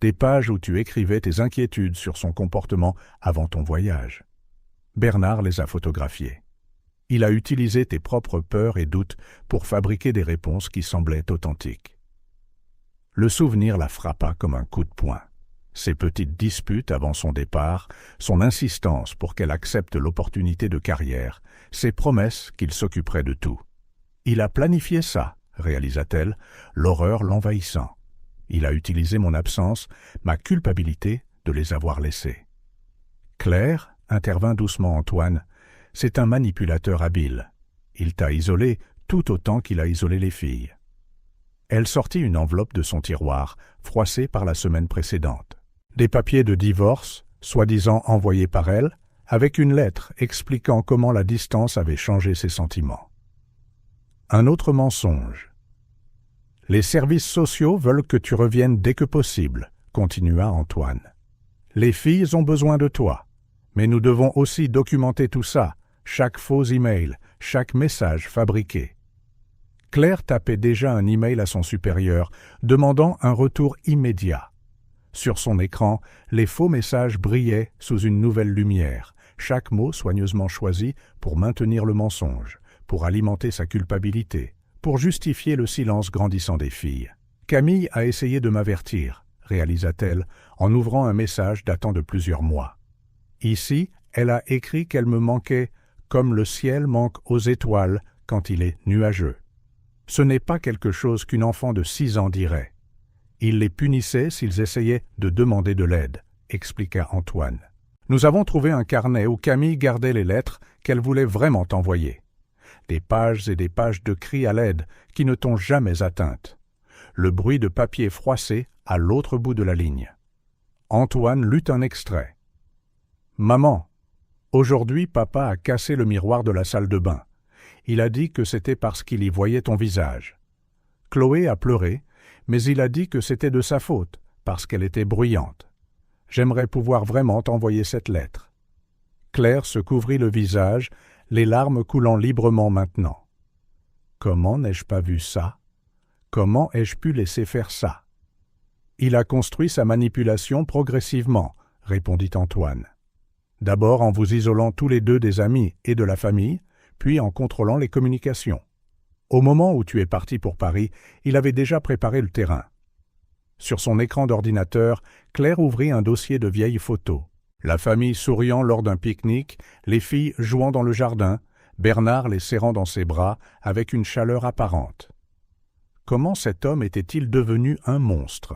Des pages où tu écrivais tes inquiétudes sur son comportement avant ton voyage. Bernard les a photographiées. Il a utilisé tes propres peurs et doutes pour fabriquer des réponses qui semblaient authentiques. » Le souvenir la frappa comme un coup de poing. Ses petites disputes avant son départ, son insistance pour qu'elle accepte l'opportunité de carrière, ses promesses qu'il s'occuperait de tout. « Il a planifié ça, » réalisa-t-elle, l'horreur l'envahissant. « Il a utilisé mon absence, ma culpabilité de les avoir laissés. »« Claire, » intervint doucement Antoine, « c'est un manipulateur habile. Il t'a isolé tout autant qu'il a isolé les filles. » Elle sortit une enveloppe de son tiroir, froissée par la semaine précédente. Des papiers de divorce, soi-disant envoyés par elle, avec une lettre expliquant comment la distance avait changé ses sentiments. Un autre mensonge. « Les services sociaux veulent que tu reviennes dès que possible, » continua Antoine. « Les filles ont besoin de toi, mais nous devons aussi documenter tout ça, chaque faux email, chaque message fabriqué. » Claire tapait déjà un email à son supérieur, demandant un retour immédiat. Sur son écran, les faux messages brillaient sous une nouvelle lumière, chaque mot soigneusement choisi pour maintenir le mensonge, pour alimenter sa culpabilité, pour justifier le silence grandissant des filles. « Camille a essayé de m'avertir, » réalisa-t-elle, en ouvrant un message datant de plusieurs mois. Ici, elle a écrit qu'elle me manquait comme le ciel manque aux étoiles quand il est nuageux. Ce n'est pas quelque chose qu'une enfant de 6 ans dirait. Il les punissait s'ils essayaient de demander de l'aide, expliqua Antoine. Nous avons trouvé un carnet où Camille gardait les lettres qu'elle voulait vraiment t'envoyer. Des pages et des pages de cris à l'aide qui ne t'ont jamais atteinte. Le bruit de papier froissé à l'autre bout de la ligne. Antoine lut un extrait. « Maman, aujourd'hui papa a cassé le miroir de la salle de bain. Il a dit que c'était parce qu'il y voyait ton visage. Chloé a pleuré, mais il a dit que c'était de sa faute, parce qu'elle était bruyante. J'aimerais pouvoir vraiment t'envoyer cette lettre. » Claire se couvrit le visage, les larmes coulant librement maintenant. « Comment n'ai-je pas vu ça? Comment ai-je pu laisser faire ça? » « Il a construit sa manipulation progressivement, » répondit Antoine. « D'abord en vous isolant tous les deux des amis et de la famille, puis en contrôlant les communications. Au moment où tu es parti pour Paris, il avait déjà préparé le terrain. » Sur son écran d'ordinateur, Claire ouvrit un dossier de vieilles photos. La famille souriant lors d'un pique-nique, les filles jouant dans le jardin, Bernard les serrant dans ses bras avec une chaleur apparente. Comment cet homme était-il devenu un monstre?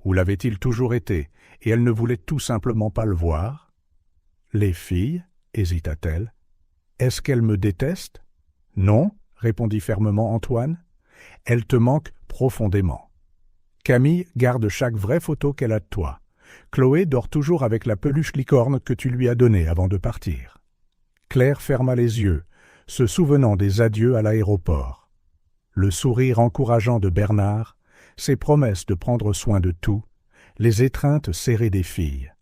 Ou l'avait-il toujours été, et elle ne voulait tout simplement pas le voir? « Les filles » hésita-t-elle. « Est-ce qu'elles me détestent ?»« Non » répondit fermement Antoine. « Elles te manquent profondément. Camille garde chaque vraie photo qu'elle a de toi. Chloé dort toujours avec la peluche licorne que tu lui as donnée avant de partir. » Claire ferma les yeux, se souvenant des adieux à l'aéroport. Le sourire encourageant de Bernard, ses promesses de prendre soin de tout, les étreintes serrées des filles.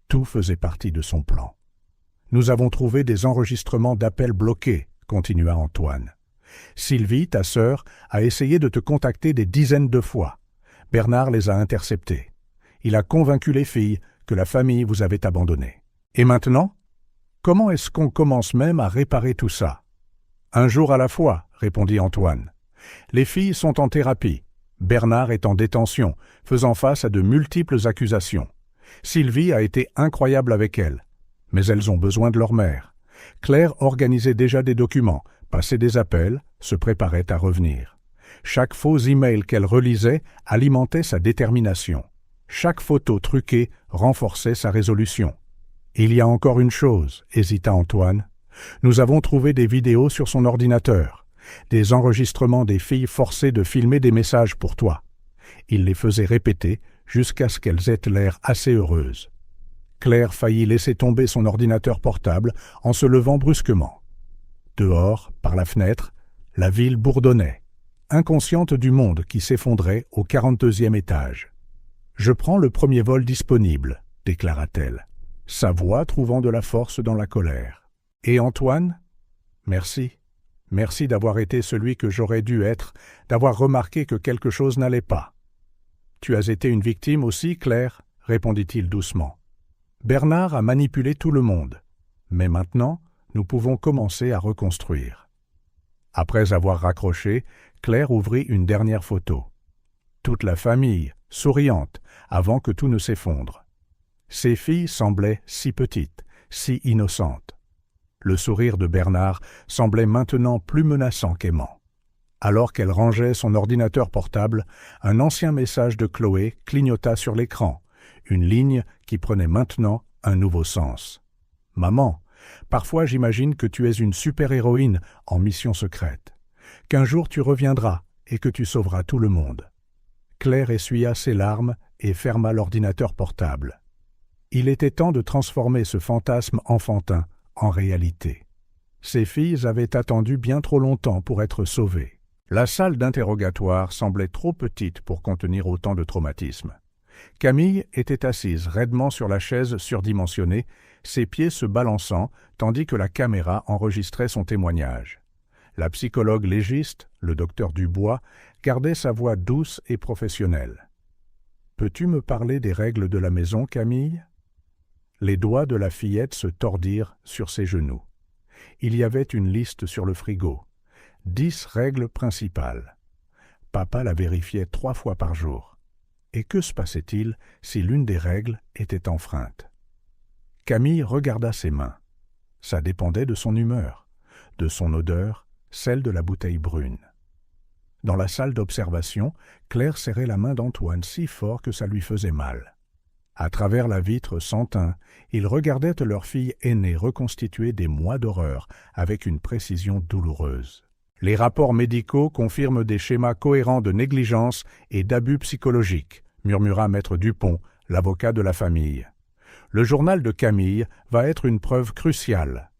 Tout faisait partie de son plan. « Nous avons trouvé des enregistrements d'appels bloqués, » continua Antoine. « Sylvie, ta sœur, a essayé de te contacter des dizaines de fois. Bernard les a interceptés. Il a convaincu les filles que la famille vous avait abandonné. Et maintenant? Comment est-ce qu'on commence même à réparer tout ça? »« Un jour à la fois, » répondit Antoine. « Les filles sont en thérapie. Bernard est en détention, faisant face à de multiples accusations. Sylvie a été incroyable avec elles, mais elles ont besoin de leur mère. Claire organisait déjà des documents, passait des appels, se préparait à revenir. Chaque faux email qu'elle relisait alimentait sa détermination. Chaque photo truquée renforçait sa résolution. « Il y a encore une chose, » hésita Antoine. « Nous avons trouvé des vidéos sur son ordinateur. Des enregistrements des filles forcées de filmer des messages pour toi. Il les faisait répéter jusqu'à ce qu'elles aient l'air assez heureuses. » Claire faillit laisser tomber son ordinateur portable en se levant brusquement. Dehors, par la fenêtre, la ville bourdonnait, inconsciente du monde qui s'effondrait au 42e étage. « Je prends le premier vol disponible, » déclara-t-elle, sa voix trouvant de la force dans la colère. « Et Antoine? Merci. Merci d'avoir été celui que j'aurais dû être, d'avoir remarqué que quelque chose n'allait pas. »« Tu as été une victime aussi, Claire, » répondit-il doucement. « Bernard a manipulé tout le monde, mais maintenant, nous pouvons commencer à reconstruire. » Après avoir raccroché, Claire ouvrit une dernière photo. Toute la famille, souriante, avant que tout ne s'effondre. Ses filles semblaient si petites, si innocentes. Le sourire de Bernard semblait maintenant plus menaçant qu'aimant. Alors qu'elle rangeait son ordinateur portable, un ancien message de Chloé clignota sur l'écran, une ligne qui prenait maintenant un nouveau sens. « Maman, parfois j'imagine que tu es une super-héroïne en mission secrète, qu'un jour tu reviendras et que tu sauveras tout le monde. » Claire essuya ses larmes et ferma l'ordinateur portable. Il était temps de transformer ce fantasme enfantin en réalité. Ces filles avaient attendu bien trop longtemps pour être sauvées. La salle d'interrogatoire semblait trop petite pour contenir autant de traumatismes. Camille était assise raidement sur la chaise surdimensionnée, ses pieds se balançant tandis que la caméra enregistrait son témoignage. La psychologue légiste, le docteur Dubois, gardait sa voix douce et professionnelle. « Peux-tu me parler des règles de la maison, Camille ?» Les doigts de la fillette se tordirent sur ses genoux. Il y avait une liste sur le frigo. 10 règles principales. Papa la vérifiait 3 fois par jour. Et que se passait-il si l'une des règles était enfreinte? Camille regarda ses mains. Ça dépendait de son humeur, de son odeur, celle de la bouteille brune. Dans la salle d'observation, Claire serrait la main d'Antoine si fort que ça lui faisait mal. À travers la vitre sans teint, ils regardaient leur fille aînée reconstituer des mois d'horreur avec une précision douloureuse. Les rapports médicaux confirment des schémas cohérents de négligence et d'abus psychologiques, murmura maître Dupont, l'avocat de la famille. Le journal de Camille va être une preuve cruciale.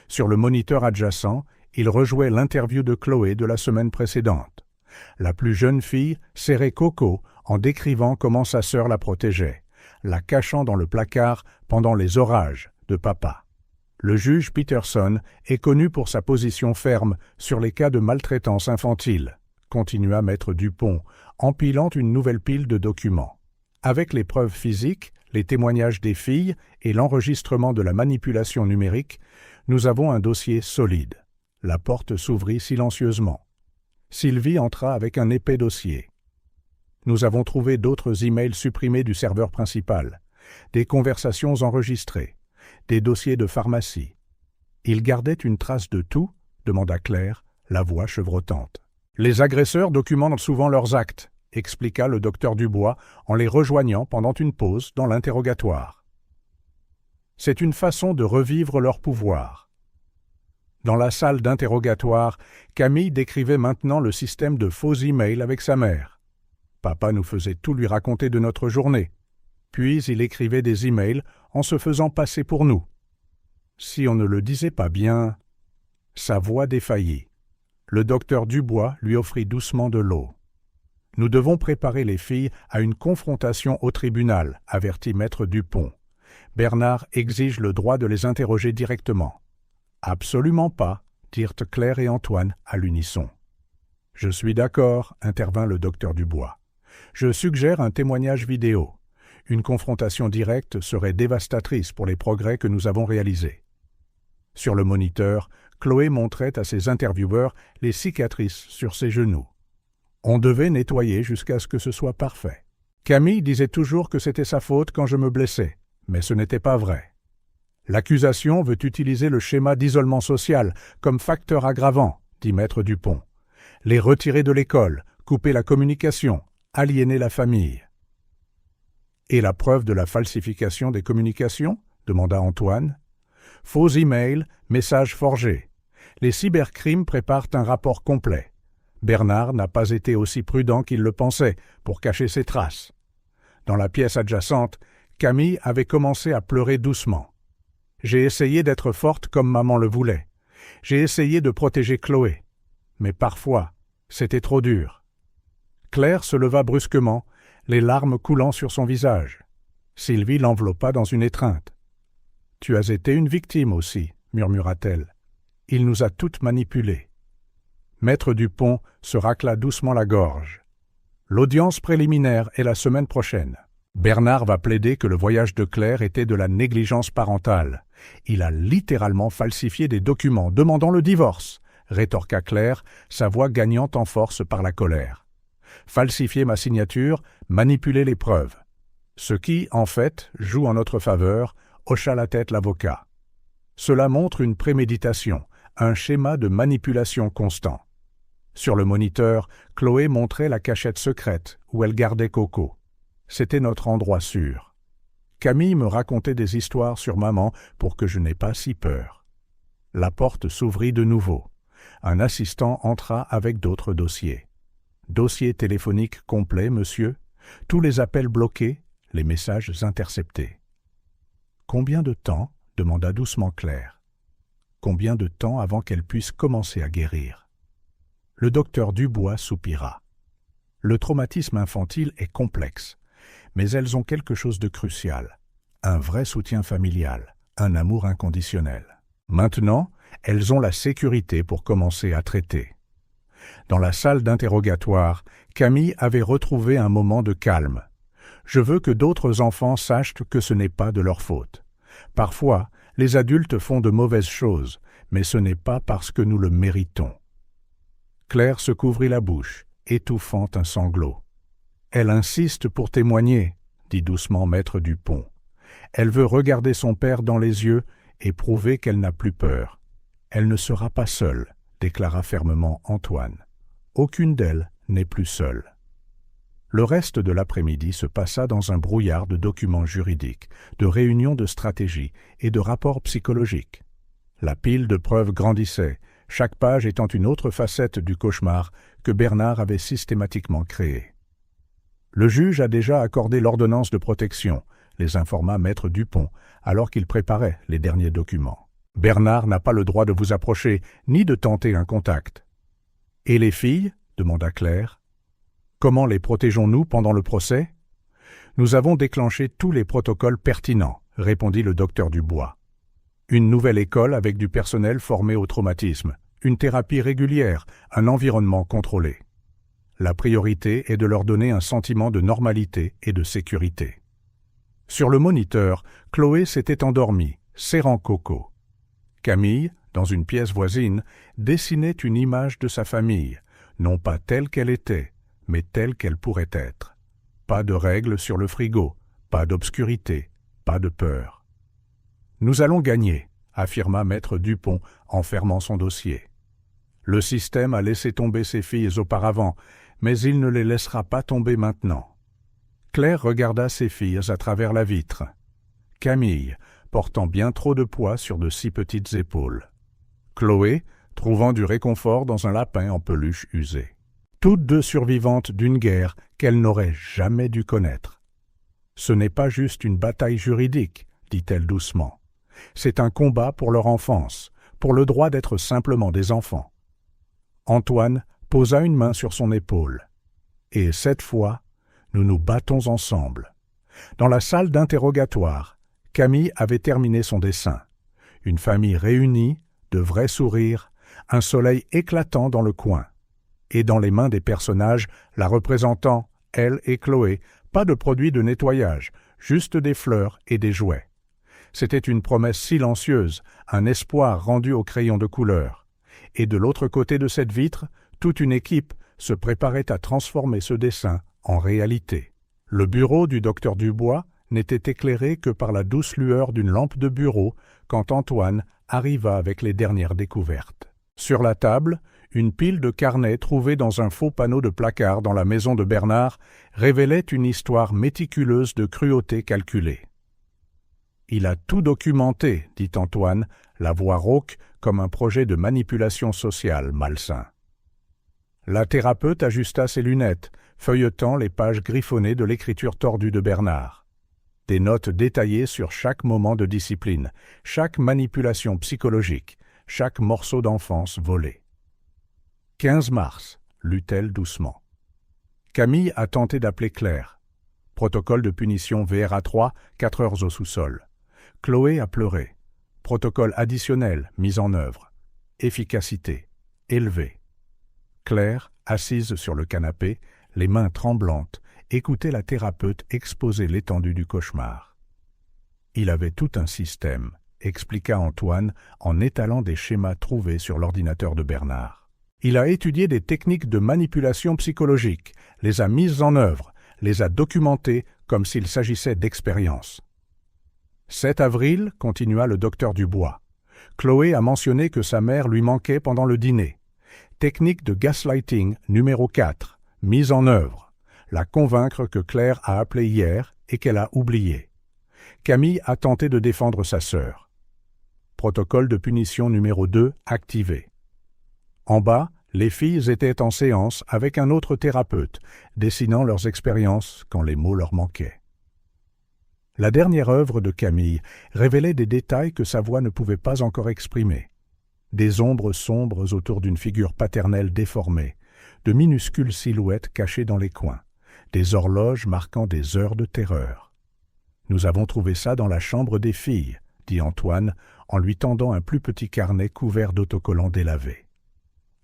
Sur le moniteur adjacent, il rejouait l'interview de Chloé de la semaine précédente. La plus jeune fille serrait Coco en décrivant comment sa sœur la protégeait, la cachant dans le placard pendant les orages de papa. Le juge Peterson est connu pour sa position ferme sur les cas de maltraitance infantile, continua maître Dupont, empilant une nouvelle pile de documents. Avec les preuves physiques, les témoignages des filles et l'enregistrement de la manipulation numérique, nous avons un dossier solide. La porte s'ouvrit silencieusement. Sylvie entra avec un épais dossier. Nous avons trouvé d'autres emails supprimés du serveur principal, des conversations enregistrées, des dossiers de pharmacie. Il gardait une trace de tout, demanda Claire, la voix chevrotante. Les agresseurs documentent souvent leurs actes, expliqua le docteur Dubois en les rejoignant pendant une pause dans l'interrogatoire. C'est une façon de revivre leur pouvoir. Dans la salle d'interrogatoire, Camille décrivait maintenant le système de faux emails avec sa mère. Papa nous faisait tout lui raconter de notre journée. Puis il écrivait des emails en se faisant passer pour nous. Si on ne le disait pas bien... Sa voix défaillit. Le docteur Dubois lui offrit doucement de l'eau. « Nous devons préparer les filles à une confrontation au tribunal, avertit maître Dupont. Bernard exige le droit de les interroger directement. » « Absolument pas, dirent Claire et Antoine à l'unisson. « Je suis d'accord, intervint le docteur Dubois. Je suggère un témoignage vidéo. Une confrontation directe serait dévastatrice pour les progrès que nous avons réalisés. » Sur le moniteur, Chloé montrait à ses intervieweurs les cicatrices sur ses genoux. On devait nettoyer jusqu'à ce que ce soit parfait. Camille disait toujours que c'était sa faute quand je me blessais, mais ce n'était pas vrai. L'accusation veut utiliser le schéma d'isolement social comme facteur aggravant, dit maître Dupont. Les retirer de l'école, couper la communication, aliéner la famille. Et la preuve de la falsification des communications ? Demanda Antoine. Faux emails, messages forgés. Les cybercrimes préparent un rapport complet. Bernard n'a pas été aussi prudent qu'il le pensait pour cacher ses traces. Dans la pièce adjacente, Camille avait commencé à pleurer doucement. J'ai essayé d'être forte comme maman le voulait. J'ai essayé de protéger Chloé. Mais parfois, c'était trop dur. Claire se leva brusquement, les larmes coulant sur son visage. Sylvie l'enveloppa dans une étreinte. « Tu as été une victime aussi, » murmura-t-elle. « Il nous a toutes manipulées. » Maître Dupont se racla doucement la gorge. « L'audience préliminaire est la semaine prochaine. Bernard va plaider que le voyage de Claire était de la négligence parentale. Il a littéralement falsifié des documents demandant le divorce, rétorqua Claire, sa voix gagnant en force par la colère. Falsifier ma signature, manipuler les preuves. Ce qui, en fait, joue en notre faveur, hocha la tête l'avocat. Cela montre une préméditation, un schéma de manipulation constant. Sur le moniteur, Chloé montrait la cachette secrète où elle gardait Coco. C'était notre endroit sûr. Camille me racontait des histoires sur maman pour que je n'aie pas si peur. La porte s'ouvrit de nouveau. Un assistant entra avec d'autres dossiers. Dossier téléphonique complet, monsieur. Tous les appels bloqués, les messages interceptés. « Combien de temps ?» demanda doucement Claire. « Combien de temps avant qu'elle puisse commencer à guérir ?» Le docteur Dubois soupira. « Le traumatisme infantile est complexe, mais elles ont quelque chose de crucial, un vrai soutien familial, un amour inconditionnel. Maintenant, elles ont la sécurité pour commencer à traiter. » Dans la salle d'interrogatoire, Camille avait retrouvé un moment de calme. « Je veux que d'autres enfants sachent que ce n'est pas de leur faute. Parfois, les adultes font de mauvaises choses, mais ce n'est pas parce que nous le méritons. » Claire se couvrit la bouche, étouffant un sanglot. « Elle insiste pour témoigner, » dit doucement maître Dupont. « Elle veut regarder son père dans les yeux et prouver qu'elle n'a plus peur. Elle ne sera pas seule, » déclara fermement Antoine. « Aucune d'elles n'est plus seule. » Le reste de l'après-midi se passa dans un brouillard de documents juridiques, de réunions de stratégie et de rapports psychologiques. La pile de preuves grandissait, chaque page étant une autre facette du cauchemar que Bernard avait systématiquement créé. Le juge a déjà accordé l'ordonnance de protection, les informa maître Dupont, alors qu'il préparait les derniers documents. Bernard n'a pas le droit de vous approcher, ni de tenter un contact. « Et les filles » demanda Claire. « Comment les protégeons-nous pendant le procès ?»« Nous avons déclenché tous les protocoles pertinents, » répondit le docteur Dubois. « Une nouvelle école avec du personnel formé au traumatisme, une thérapie régulière, un environnement contrôlé. La priorité est de leur donner un sentiment de normalité et de sécurité. » Sur le moniteur, Chloé s'était endormie, serrant Coco. Camille, dans une pièce voisine, dessinait une image de sa famille, non pas telle qu'elle était, mais telle qu'elle pourrait être. Pas de règles sur le frigo, pas d'obscurité, pas de peur. « Nous allons gagner », affirma maître Dupont en fermant son dossier. Le système a laissé tomber ses filles auparavant, mais il ne les laissera pas tomber maintenant. Claire regarda ses filles à travers la vitre. Camille, portant bien trop de poids sur de si petites épaules. Chloé, trouvant du réconfort dans un lapin en peluche usé. Toutes deux survivantes d'une guerre qu'elles n'auraient jamais dû connaître. « Ce n'est pas juste une bataille juridique, » dit-elle doucement. « C'est un combat pour leur enfance, pour le droit d'être simplement des enfants. » Antoine posa une main sur son épaule. « Et cette fois, nous nous battons ensemble. » Dans la salle d'interrogatoire, Camille avait terminé son dessin. Une famille réunie, de vrais sourires, un soleil éclatant dans le coin. Et dans les mains des personnages, la représentant, elle et Chloé, pas de produits de nettoyage, juste des fleurs et des jouets. C'était une promesse silencieuse, un espoir rendu au crayon de couleur. Et de l'autre côté de cette vitre, toute une équipe se préparait à transformer ce dessin en réalité. Le bureau du docteur Dubois n'était éclairé que par la douce lueur d'une lampe de bureau quand Antoine arriva avec les dernières découvertes. Sur la table, une pile de carnets trouvés dans un faux panneau de placard dans la maison de Bernard révélait une histoire méticuleuse de cruauté calculée. « Il a tout documenté, » dit Antoine, la voix rauque comme un projet de manipulation sociale malsain. La thérapeute ajusta ses lunettes, feuilletant les pages griffonnées de l'écriture tordue de Bernard. Des notes détaillées sur chaque moment de discipline, chaque manipulation psychologique, chaque morceau d'enfance volé. « 15 mars, lut-elle doucement. Camille a tenté d'appeler Claire. Protocole de punition VRA3, 4 heures au sous-sol. Chloé a pleuré. Protocole additionnel mis en œuvre. Efficacité élevée. Claire, assise sur le canapé, les mains tremblantes, écoutait la thérapeute exposer l'étendue du cauchemar. Il avait tout un système, expliqua Antoine en étalant des schémas trouvés sur l'ordinateur de Bernard. Il a étudié des techniques de manipulation psychologique, les a mises en œuvre, les a documentées comme s'il s'agissait d'expériences. 7 avril, continua le docteur Dubois. Chloé a mentionné que sa mère lui manquait pendant le dîner. Technique de gaslighting numéro 4, mise en œuvre. La convaincre que Claire a appelé hier et qu'elle a oublié. Camille a tenté de défendre sa sœur. Protocole de punition numéro 2 activé. En bas, les filles étaient en séance avec un autre thérapeute, dessinant leurs expériences quand les mots leur manquaient. La dernière œuvre de Camille révélait des détails que sa voix ne pouvait pas encore exprimer. Des ombres sombres autour d'une figure paternelle déformée, de minuscules silhouettes cachées dans les coins, des horloges marquant des heures de terreur. « Nous avons trouvé ça dans la chambre des filles », dit Antoine en lui tendant un plus petit carnet couvert d'autocollants délavés.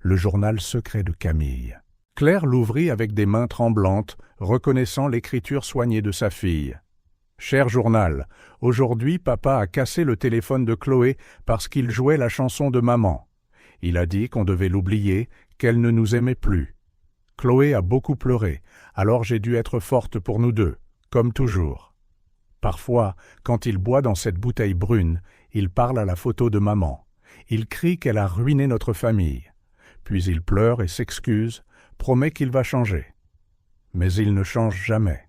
Le journal secret de Camille. Claire l'ouvrit avec des mains tremblantes, reconnaissant l'écriture soignée de sa fille. « Cher journal, aujourd'hui papa a cassé le téléphone de Chloé parce qu'il jouait la chanson de maman. Il a dit qu'on devait l'oublier, qu'elle ne nous aimait plus. Chloé a beaucoup pleuré, alors j'ai dû être forte pour nous deux, comme toujours. Parfois, quand il boit dans cette bouteille brune, il parle à la photo de maman. Il crie qu'elle a ruiné notre famille. Puis il pleure et s'excuse, promet qu'il va changer. Mais il ne change jamais.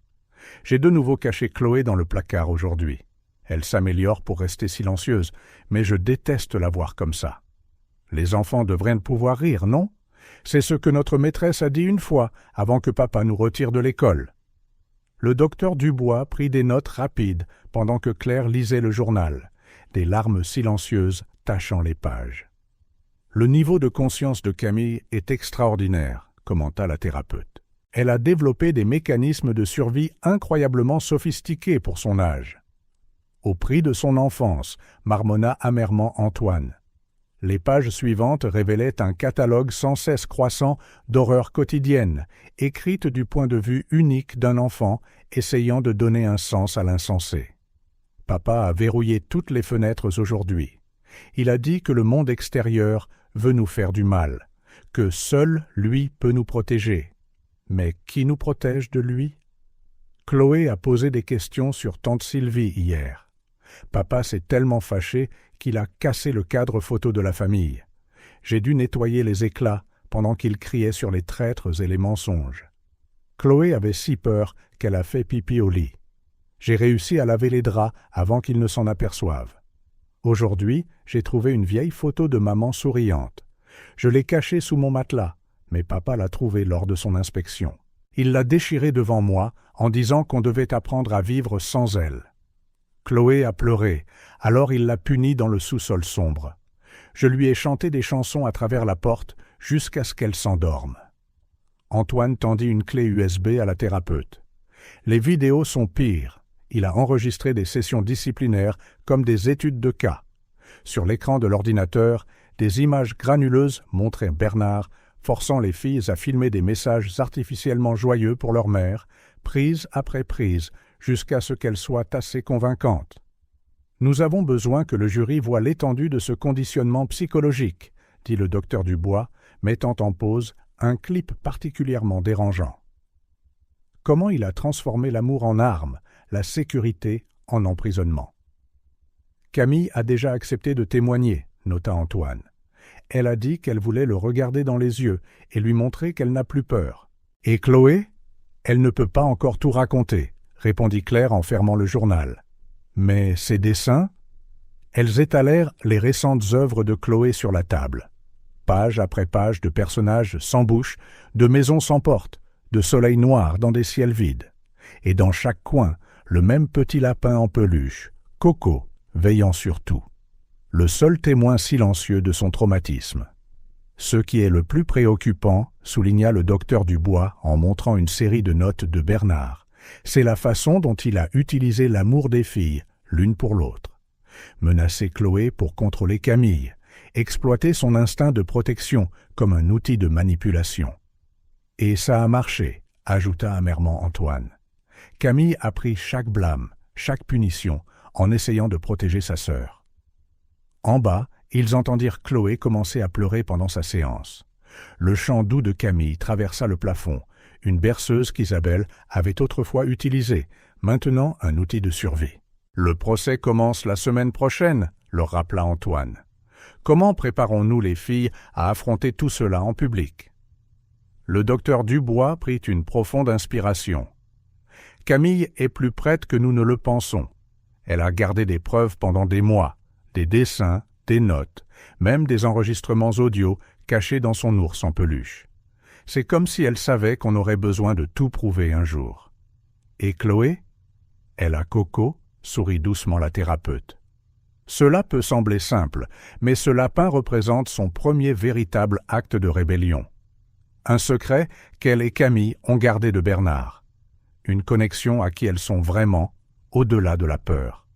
J'ai de nouveau caché Chloé dans le placard aujourd'hui. Elle s'améliore pour rester silencieuse, mais je déteste la voir comme ça. Les enfants devraient pouvoir rire, non? C'est ce que notre maîtresse a dit une fois, avant que papa nous retire de l'école. Le docteur Dubois prit des notes rapides pendant que Claire lisait le journal, des larmes silencieuses tachant les pages. Le niveau de conscience de Camille est extraordinaire, commenta la thérapeute. Elle a développé des mécanismes de survie incroyablement sophistiqués pour son âge. Au prix de son enfance, marmonna amèrement Antoine. Les pages suivantes révélaient un catalogue sans cesse croissant d'horreurs quotidiennes, écrites du point de vue unique d'un enfant essayant de donner un sens à l'insensé. Papa a verrouillé toutes les fenêtres aujourd'hui. Il a dit que le monde extérieur veut nous faire du mal, que seul lui peut nous protéger. Mais qui nous protège de lui? Chloé a posé des questions sur tante Sylvie hier. Papa s'est tellement fâché qu'il a cassé le cadre photo de la famille. J'ai dû nettoyer les éclats pendant qu'il criait sur les traîtres et les mensonges. Chloé avait si peur qu'elle a fait pipi au lit. J'ai réussi à laver les draps avant qu'ils ne s'en aperçoivent. Aujourd'hui, j'ai trouvé une vieille photo de maman souriante. Je l'ai cachée sous mon matelas, mais papa l'a trouvée lors de son inspection. Il l'a déchirée devant moi en disant qu'on devait apprendre à vivre sans elle. Chloé a pleuré, alors il l'a punie dans le sous-sol sombre. Je lui ai chanté des chansons à travers la porte jusqu'à ce qu'elle s'endorme. Antoine tendit une clé USB à la thérapeute. Les vidéos sont pires. Il a enregistré des sessions disciplinaires comme des études de cas. Sur l'écran de l'ordinateur, des images granuleuses montraient Bernard forçant les filles à filmer des messages artificiellement joyeux pour leur mère, prise après prise, jusqu'à ce qu'elles soient assez convaincantes. Nous avons besoin que le jury voie l'étendue de ce conditionnement psychologique, dit le docteur Dubois, mettant en pause un clip particulièrement dérangeant. Comment il a transformé l'amour en arme, la sécurité en emprisonnement. Camille a déjà accepté de témoigner, nota Antoine. Elle a dit qu'elle voulait le regarder dans les yeux et lui montrer qu'elle n'a plus peur. Et Chloé? Elle ne peut pas encore tout raconter, répondit Claire en fermant le journal. Mais ses dessins? Elles étalèrent les récentes œuvres de Chloé sur la table. Page après page de personnages sans bouche, de maisons sans porte, de soleil noir dans des ciels vides. Et dans chaque coin, le même petit lapin en peluche, Coco, veillant sur tout. Le seul témoin silencieux de son traumatisme. Ce qui est le plus préoccupant, souligna le docteur Dubois en montrant une série de notes de Bernard, c'est la façon dont il a utilisé l'amour des filles, l'une pour l'autre. Menacer Chloé pour contrôler Camille, exploiter son instinct de protection comme un outil de manipulation. Et ça a marché, ajouta amèrement Antoine. Camille a pris chaque blâme, chaque punition, en essayant de protéger sa sœur. En bas, ils entendirent Chloé commencer à pleurer pendant sa séance. Le chant doux de Camille traversa le plafond, une berceuse qu'Isabelle avait autrefois utilisée, maintenant un outil de survie. « Le procès commence la semaine prochaine », leur rappela Antoine. « Comment préparons-nous les filles à affronter tout cela en public ?» Le docteur Dubois prit une profonde inspiration. « Camille est plus prête que nous ne le pensons. Elle a gardé des preuves pendant des mois, des dessins, des notes, même des enregistrements audio cachés dans son ours en peluche. C'est comme si elle savait qu'on aurait besoin de tout prouver un jour. Et Chloé? Elle a Coco, sourit doucement la thérapeute. Cela peut sembler simple, mais ce lapin représente son premier véritable acte de rébellion. Un secret qu'elle et Camille ont gardé de Bernard. Une connexion à qui elles sont vraiment, au-delà de la peur.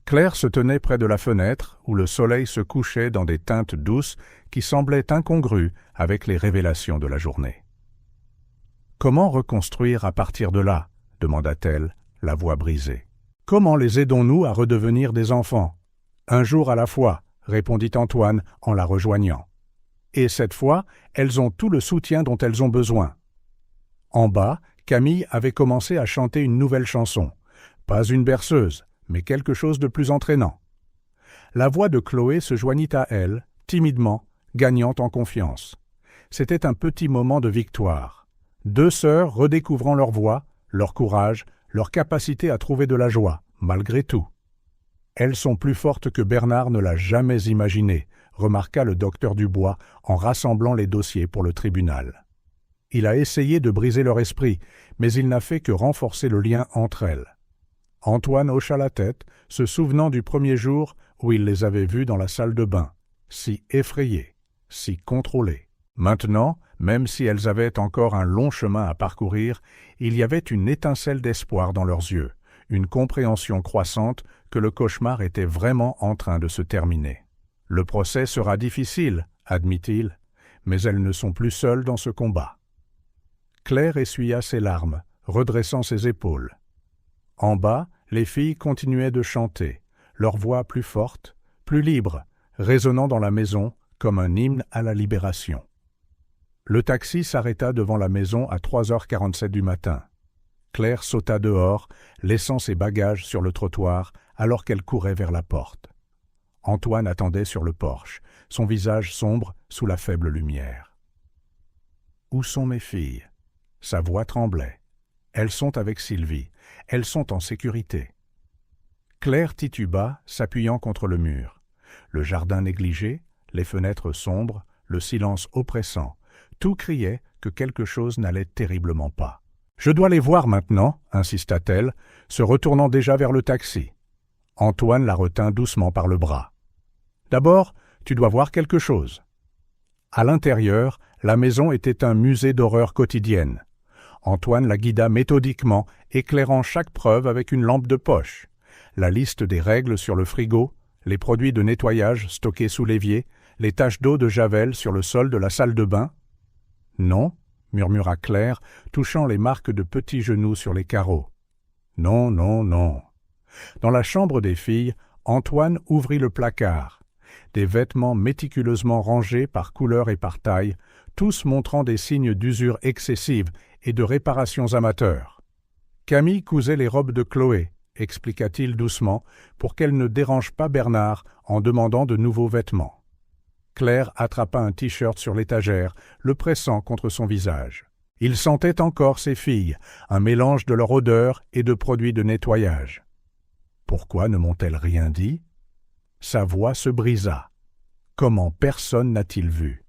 Claire se tenait près de la fenêtre où le soleil se couchait dans des teintes douces qui semblaient incongrues avec les révélations de la journée. « Comment reconstruire à partir de là ?» demanda-t-elle, la voix brisée. « Comment les aidons-nous à redevenir des enfants ?»« Un jour à la fois », répondit Antoine en la rejoignant. « Et cette fois, elles ont tout le soutien dont elles ont besoin. » En bas, Camille avait commencé à chanter une nouvelle chanson. Pas une berceuse, mais quelque chose de plus entraînant. La voix de Chloé se joignit à elle, timidement, gagnant en confiance. C'était un petit moment de victoire. 2 sœurs redécouvrant leur voix, leur courage, leur capacité à trouver de la joie, malgré tout. Elles sont plus fortes que Bernard ne l'a jamais imaginé, remarqua le docteur Dubois en rassemblant les dossiers pour le tribunal. Il a essayé de briser leur esprit, mais il n'a fait que renforcer le lien entre elles. Antoine hocha la tête, se souvenant du premier jour où il les avait vues dans la salle de bain, si effrayées, si contrôlées. Maintenant, même si elles avaient encore un long chemin à parcourir, il y avait une étincelle d'espoir dans leurs yeux, une compréhension croissante que le cauchemar était vraiment en train de se terminer. « Le procès sera difficile, admit-il, mais elles ne sont plus seules dans ce combat. » Claire essuya ses larmes, redressant ses épaules. En bas, les filles continuaient de chanter, leur voix plus forte, plus libre, résonnant dans la maison comme un hymne à la libération. Le taxi s'arrêta devant la maison à 3h47 du matin. Claire sauta dehors, laissant ses bagages sur le trottoir alors qu'elle courait vers la porte. Antoine attendait sur le porche, son visage sombre sous la faible lumière. « Où sont mes filles ?» Sa voix tremblait. « Elles sont avec Sylvie. Elles sont en sécurité. » Claire tituba, s'appuyant contre le mur. Le jardin négligé, les fenêtres sombres, le silence oppressant, tout criait que quelque chose n'allait terriblement pas. « Je dois les voir maintenant, » insista-t-elle, se retournant déjà vers le taxi. Antoine la retint doucement par le bras. « D'abord, tu dois voir quelque chose. » À l'intérieur, la maison était un musée d'horreur quotidienne. Antoine la guida méthodiquement, éclairant chaque preuve avec une lampe de poche. La liste des règles sur le frigo, les produits de nettoyage stockés sous l'évier, les taches d'eau de javel sur le sol de la salle de bain. « Non, » murmura Claire, touchant les marques de petits genoux sur les carreaux. « Non, non, non. » Dans la chambre des filles, Antoine ouvrit le placard. Des vêtements méticuleusement rangés par couleur et par taille, tous montrant des signes d'usure excessive et de réparations amateurs. Camille cousait les robes de Chloé, expliqua-t-il doucement, pour qu'elle ne dérange pas Bernard en demandant de nouveaux vêtements. Claire attrapa un t-shirt sur l'étagère, le pressant contre son visage. Il sentait encore ses filles, un mélange de leur odeur et de produits de nettoyage. Pourquoi ne m'ont-elles rien dit? Sa voix se brisa. Comment personne n'a-t-il vu?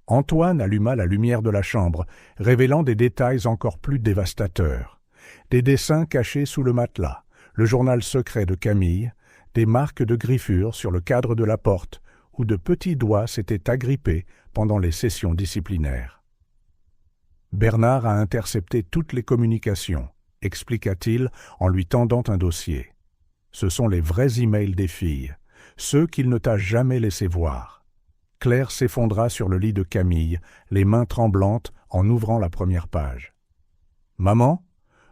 Antoine alluma la lumière de la chambre, révélant des détails encore plus dévastateurs. Des dessins cachés sous le matelas, le journal secret de Camille, des marques de griffures sur le cadre de la porte, où de petits doigts s'étaient agrippés pendant les sessions disciplinaires. Bernard a intercepté toutes les communications, expliqua-t-il en lui tendant un dossier. Ce sont les vrais emails des filles, ceux qu'il ne t'a jamais laissés voir. Claire s'effondra sur le lit de Camille, les mains tremblantes en ouvrant la première page. « Maman,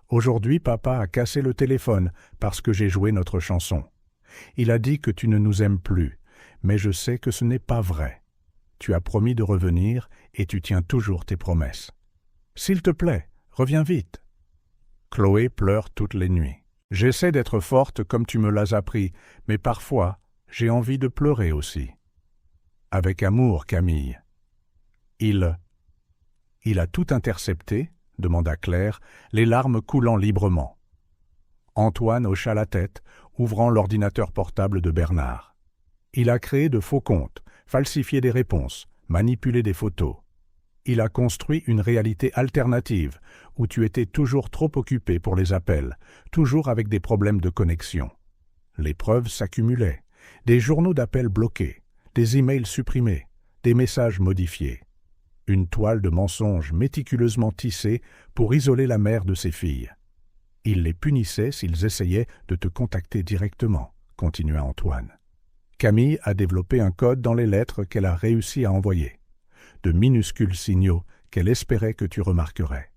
aujourd'hui papa a cassé le téléphone parce que j'ai joué notre chanson. Il a dit que tu ne nous aimes plus, mais je sais que ce n'est pas vrai. Tu as promis de revenir et tu tiens toujours tes promesses. S'il te plaît, reviens vite. » Chloé pleure toutes les nuits. « J'essaie d'être forte comme tu me l'as appris, mais parfois, j'ai envie de pleurer aussi. » Avec amour, Camille. « Il a tout intercepté ?» demanda Claire, les larmes coulant librement. Antoine hocha la tête, ouvrant l'ordinateur portable de Bernard. Il a créé de faux comptes, falsifié des réponses, manipulé des photos. Il a construit une réalité alternative, où tu étais toujours trop occupé pour les appels, toujours avec des problèmes de connexion. Les preuves s'accumulaient, des journaux d'appels bloqués, des emails supprimés, des messages modifiés. Une toile de mensonges méticuleusement tissée pour isoler la mère de ses filles. Il les punissait s'ils essayaient de te contacter directement, continua Antoine. Camille a développé un code dans les lettres qu'elle a réussi à envoyer. De minuscules signaux qu'elle espérait que tu remarquerais.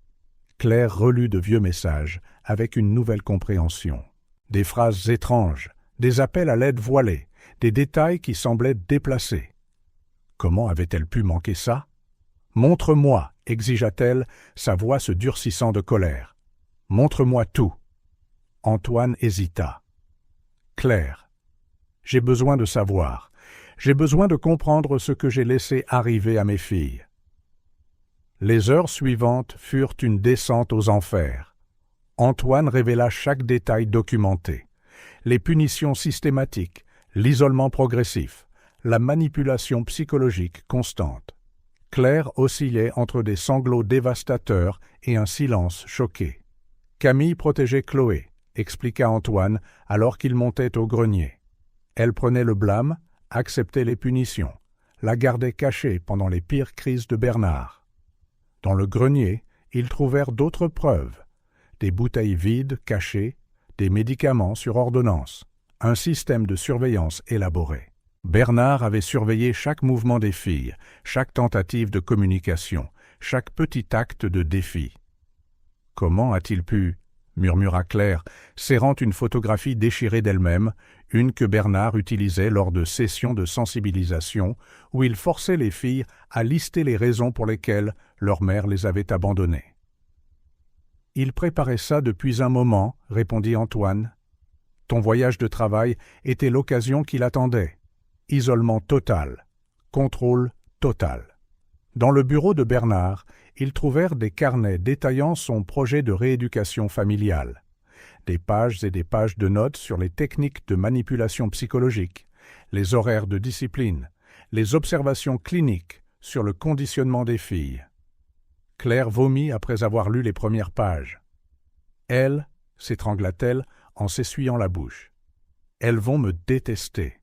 Claire relut de vieux messages avec une nouvelle compréhension. Des phrases étranges, des appels à l'aide voilés, des détails qui semblaient déplacés. Comment avait-elle pu manquer ça? « Montre-moi » exigea-t-elle, sa voix se durcissant de colère. « Montre-moi tout. » Antoine hésita. « Claire, j'ai besoin de savoir. J'ai besoin de comprendre ce que j'ai laissé arriver à mes filles. » Les heures suivantes furent une descente aux enfers. Antoine révéla chaque détail documenté. Les punitions systématiques, l'isolement progressif, la manipulation psychologique constante. Claire oscillait entre des sanglots dévastateurs et un silence choqué. Camille protégeait Chloé, expliqua Antoine alors qu'il montait au grenier. Elle prenait le blâme, acceptait les punitions, la gardait cachée pendant les pires crises de Bernard. Dans le grenier, ils trouvèrent d'autres preuves, des bouteilles vides cachées, des médicaments sur ordonnance, un système de surveillance élaboré. Bernard avait surveillé chaque mouvement des filles, chaque tentative de communication, chaque petit acte de défi. « Comment a-t-il pu » murmura Claire, serrant une photographie déchirée d'elle-même, une que Bernard utilisait lors de sessions de sensibilisation où il forçait les filles à lister les raisons pour lesquelles leur mère les avait abandonnées. « Il préparait ça depuis un moment, » répondit Antoine. « Ton voyage de travail était l'occasion qu'il attendait. Isolement total, contrôle total. » Dans le bureau de Bernard, ils trouvèrent des carnets détaillant son projet de rééducation familiale, des pages et des pages de notes sur les techniques de manipulation psychologique, les horaires de discipline, les observations cliniques sur le conditionnement des filles. Claire vomit après avoir lu les premières pages. « Elles, s'étrangla-t-elle en s'essuyant la bouche. Elles vont me détester.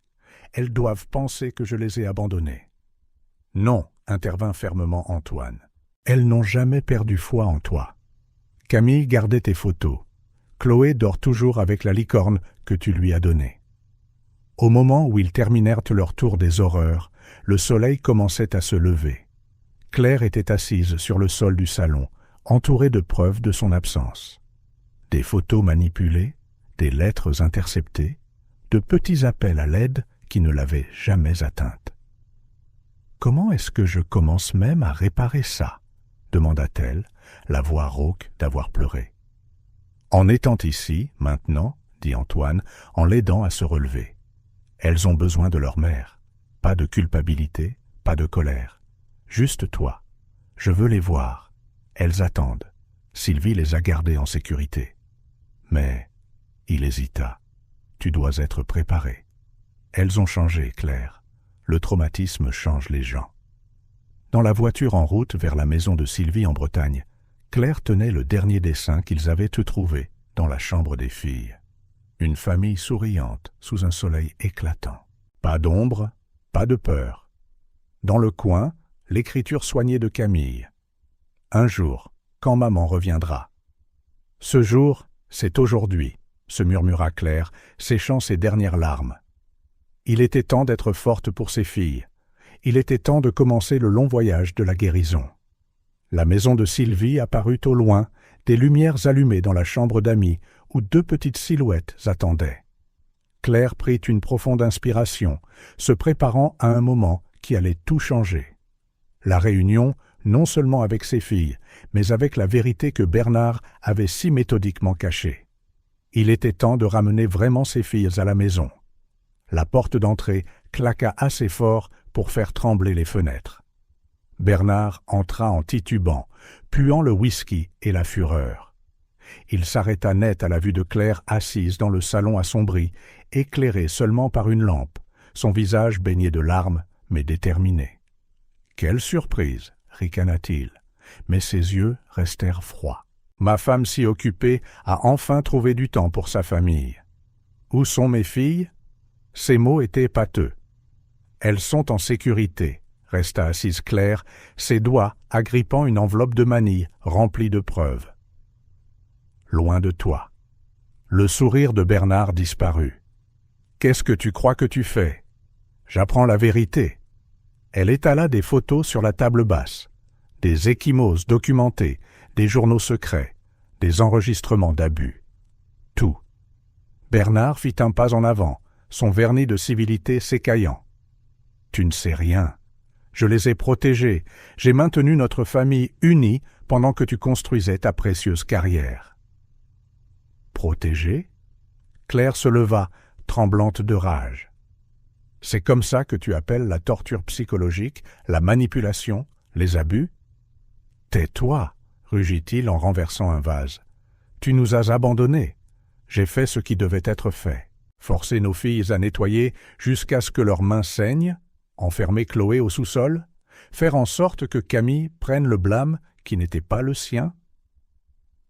Elles doivent penser que je les ai abandonnées. » « Non, » intervint fermement Antoine. « Elles n'ont jamais perdu foi en toi. Camille gardait tes photos. Chloé dort toujours avec la licorne que tu lui as donnée. » Au moment où ils terminèrent leur tour des horreurs, le soleil commençait à se lever. Claire était assise sur le sol du salon, entourée de preuves de son absence. Des photos manipulées, des lettres interceptées, de petits appels à l'aide qui ne l'avaient jamais atteinte. « Comment est-ce que je commence même à réparer ça ?» demanda-t-elle, la voix rauque d'avoir pleuré. « En étant ici, maintenant, » dit Antoine, en l'aidant à se relever. « Elles ont besoin de leur mère. Pas de culpabilité, pas de colère. Juste toi. Je veux les voir. Elles attendent. Sylvie les a gardées en sécurité. » Mais il hésita. « Tu dois être préparée. Elles ont changé, Claire. Le traumatisme change les gens. » Dans la voiture en route vers la maison de Sylvie en Bretagne, Claire tenait le dernier dessin qu'ils avaient trouvé dans la chambre des filles. Une famille souriante sous un soleil éclatant. Pas d'ombre, pas de peur. Dans le coin, l'écriture soignée de Camille. « Un jour, quand maman reviendra. » « Ce jour, c'est aujourd'hui, » se murmura Claire, séchant ses dernières larmes. Il était temps d'être forte pour ses filles. Il était temps de commencer le long voyage de la guérison. La maison de Sylvie apparut au loin, des lumières allumées dans la chambre d'amis où deux petites silhouettes attendaient. Claire prit une profonde inspiration, se préparant à un moment qui allait tout changer. La réunion, non seulement avec ses filles, mais avec la vérité que Bernard avait si méthodiquement cachée. Il était temps de ramener vraiment ses filles à la maison. La porte d'entrée claqua assez fort pour faire trembler les fenêtres. Bernard entra en titubant, puant le whisky et la fureur. Il s'arrêta net à la vue de Claire assise dans le salon assombri, éclairée seulement par une lampe, son visage baigné de larmes, mais déterminé. « Quelle surprise !» ricana-t-il, mais ses yeux restèrent froids. « Ma femme si occupée a enfin trouvé du temps pour sa famille. Où sont mes filles ?» Ces mots étaient pâteux. « Elles sont en sécurité », resta assise Claire, ses doigts agrippant une enveloppe de manille remplie de preuves. « Loin de toi. » Le sourire de Bernard disparut. « Qu'est-ce que tu crois que tu fais ? J'apprends la vérité. » Elle étala des photos sur la table basse, des ecchymoses documentées, des journaux secrets, des enregistrements d'abus. Tout. Bernard fit un pas en avant, son vernis de civilité s'écaillant. « Tu ne sais rien. Je les ai protégés. J'ai maintenu notre famille unie pendant que tu construisais ta précieuse carrière. » Protégés ? Claire se leva, tremblante de rage. « C'est comme ça que tu appelles la torture psychologique, la manipulation, les abus ? « Tais-toi » rugit-il en renversant un vase. « Tu nous as abandonnés. J'ai fait ce qui devait être fait. Forcer nos filles à nettoyer jusqu'à ce que leurs mains saignent, enfermer Chloé au sous-sol, faire en sorte que Camille prenne le blâme qui n'était pas le sien ?»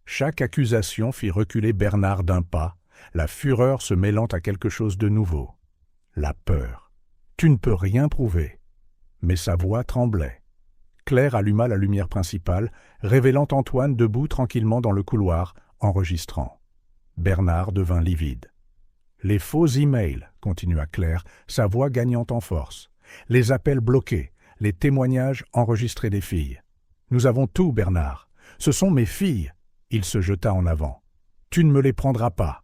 Chaque accusation fit reculer Bernard d'un pas, la fureur se mêlant à quelque chose de nouveau. La peur. « Tu ne peux rien prouver. » Mais sa voix tremblait. Claire alluma la lumière principale, révélant Antoine debout tranquillement dans le couloir, enregistrant. Bernard devint livide. « Les faux emails, continua Claire, sa voix gagnant en force. Les appels bloqués, les témoignages enregistrés des filles. Nous avons tout, Bernard. Ce sont mes filles. » Il se jeta en avant. « Tu ne me les prendras pas. »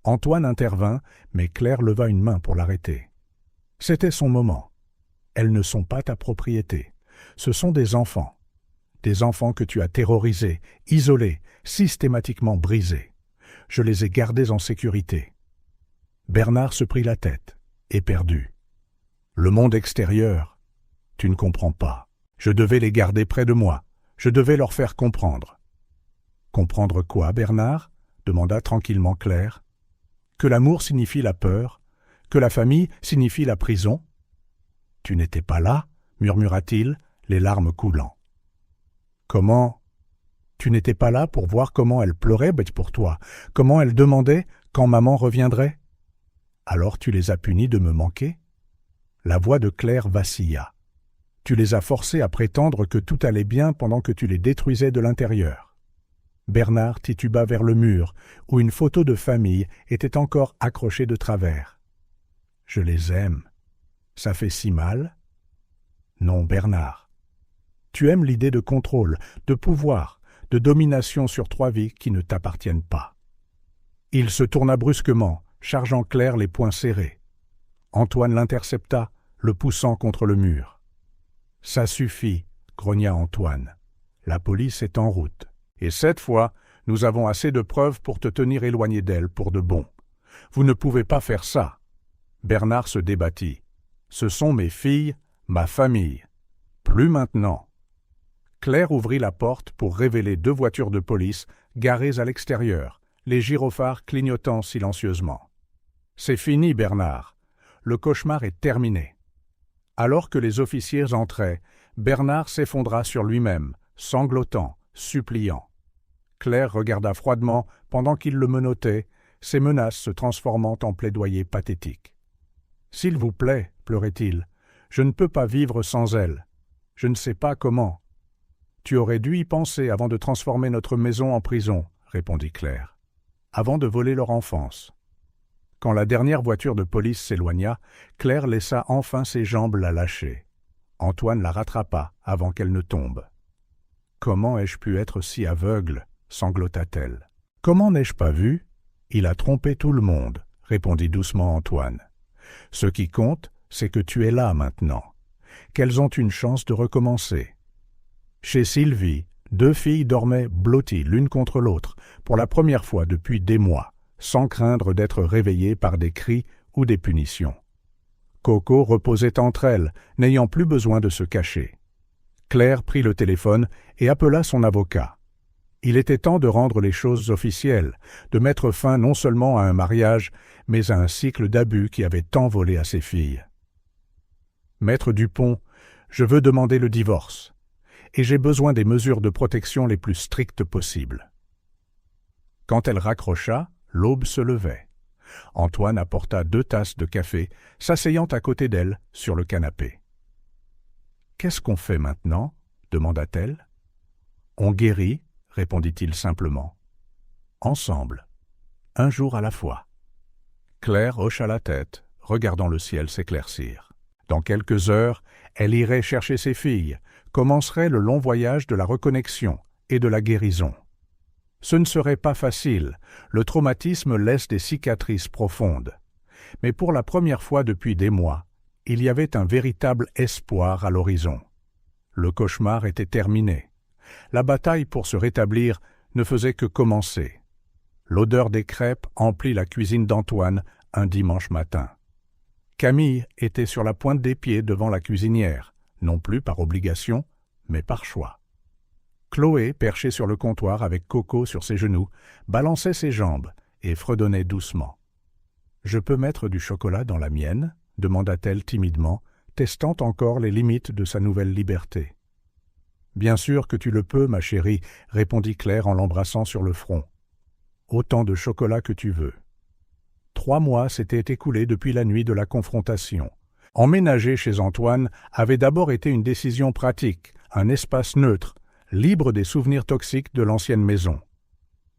Antoine intervint, mais Claire leva une main pour l'arrêter. C'était son moment. « Elles ne sont pas ta propriété. Ce sont des enfants. Des enfants que tu as terrorisés, isolés, systématiquement brisés. Je les ai gardés en sécurité. » Bernard se prit la tête, éperdu. « Le monde extérieur, tu ne comprends pas. Je devais les garder près de moi. Je devais leur faire comprendre. » « Comprendre quoi, Bernard ?» demanda tranquillement Claire. « Que l'amour signifie la peur, que la famille signifie la prison. »« Tu n'étais pas là ?» murmura-t-il, les larmes coulant. « Comment ? Tu n'étais pas là pour voir comment elle pleurait pour toi, comment elle demandait quand maman reviendrait ? Alors tu les as punis de me manquer ?» La voix de Claire vacilla. « Tu les as forcés à prétendre que tout allait bien pendant que tu les détruisais de l'intérieur. » Bernard tituba vers le mur, où une photo de famille était encore accrochée de travers. « Je les aime. Ça fait si mal ?» « Non, Bernard. Tu aimes l'idée de contrôle, de pouvoir, de domination sur 3 vies qui ne t'appartiennent pas. » Il se tourna brusquement, chargeant Claire les poings serrés. Antoine l'intercepta, le poussant contre le mur. « Ça suffit, » grogna Antoine. « La police est en route. Et cette fois, nous avons assez de preuves pour te tenir éloigné d'elle pour de bon. Vous ne pouvez pas faire ça. » Bernard se débattit. « Ce sont mes filles, ma famille. Plus maintenant. » Claire ouvrit la porte pour révéler 2 voitures de police garées à l'extérieur, les gyrophares clignotant silencieusement. « C'est fini, Bernard. Le cauchemar est terminé. » Alors que les officiers entraient, Bernard s'effondra sur lui-même, sanglotant, suppliant. Claire regarda froidement pendant qu'il le menottait, ses menaces se transformant en plaidoyer pathétique. « S'il vous plaît, pleurait-il, je ne peux pas vivre sans elle. Je ne sais pas comment. »« Tu aurais dû y penser avant de transformer notre maison en prison, » répondit Claire. « Avant de voler leur enfance. » Quand la dernière voiture de police s'éloigna, Claire laissa enfin ses jambes la lâcher. Antoine la rattrapa avant qu'elle ne tombe. « Comment ai-je pu être si aveugle ?» sanglota-t-elle. « Comment n'ai-je pas vu ? Il a trompé tout le monde, » répondit doucement Antoine. « Ce qui compte, c'est que tu es là maintenant, qu'elles ont une chance de recommencer. » Chez Sylvie, 2 filles dormaient blotties l'une contre l'autre, pour la première fois depuis des mois, sans craindre d'être réveillées par des cris ou des punitions. Coco reposait entre elles, n'ayant plus besoin de se cacher. Claire prit le téléphone et appela son avocat. Il était temps de rendre les choses officielles, de mettre fin non seulement à un mariage, mais à un cycle d'abus qui avait tant volé à ses filles. « Maître Dupont, je veux demander le divorce, et j'ai besoin des mesures de protection les plus strictes possibles. » Quand elle raccrocha, l'aube se levait. Antoine apporta 2 tasses de café, s'asseyant à côté d'elle sur le canapé. « Qu'est-ce qu'on fait maintenant ?» demanda-t-elle. « On guérit, » répondit-il simplement. « Ensemble, un jour à la fois. » Claire hocha la tête, regardant le ciel s'éclaircir. Dans quelques heures, elle irait chercher ses filles, commencerait le long voyage de la reconnexion et de la guérison. Ce ne serait pas facile, le traumatisme laisse des cicatrices profondes. Mais pour la première fois depuis des mois, il y avait un véritable espoir à l'horizon. Le cauchemar était terminé. La bataille pour se rétablir ne faisait que commencer. L'odeur des crêpes emplit la cuisine d'Antoine un dimanche matin. Camille était sur la pointe des pieds devant la cuisinière, non plus par obligation, mais par choix. Chloé, perchée sur le comptoir avec Coco sur ses genoux, balançait ses jambes et fredonnait doucement. « Je peux mettre du chocolat dans la mienne ?» demanda-t-elle timidement, testant encore les limites de sa nouvelle liberté. « Bien sûr que tu le peux, ma chérie, » répondit Claire en l'embrassant sur le front. « Autant de chocolat que tu veux. » 3 mois s'étaient écoulés depuis la nuit de la confrontation. Emménager chez Antoine avait d'abord été une décision pratique, un espace neutre, libre des souvenirs toxiques de l'ancienne maison.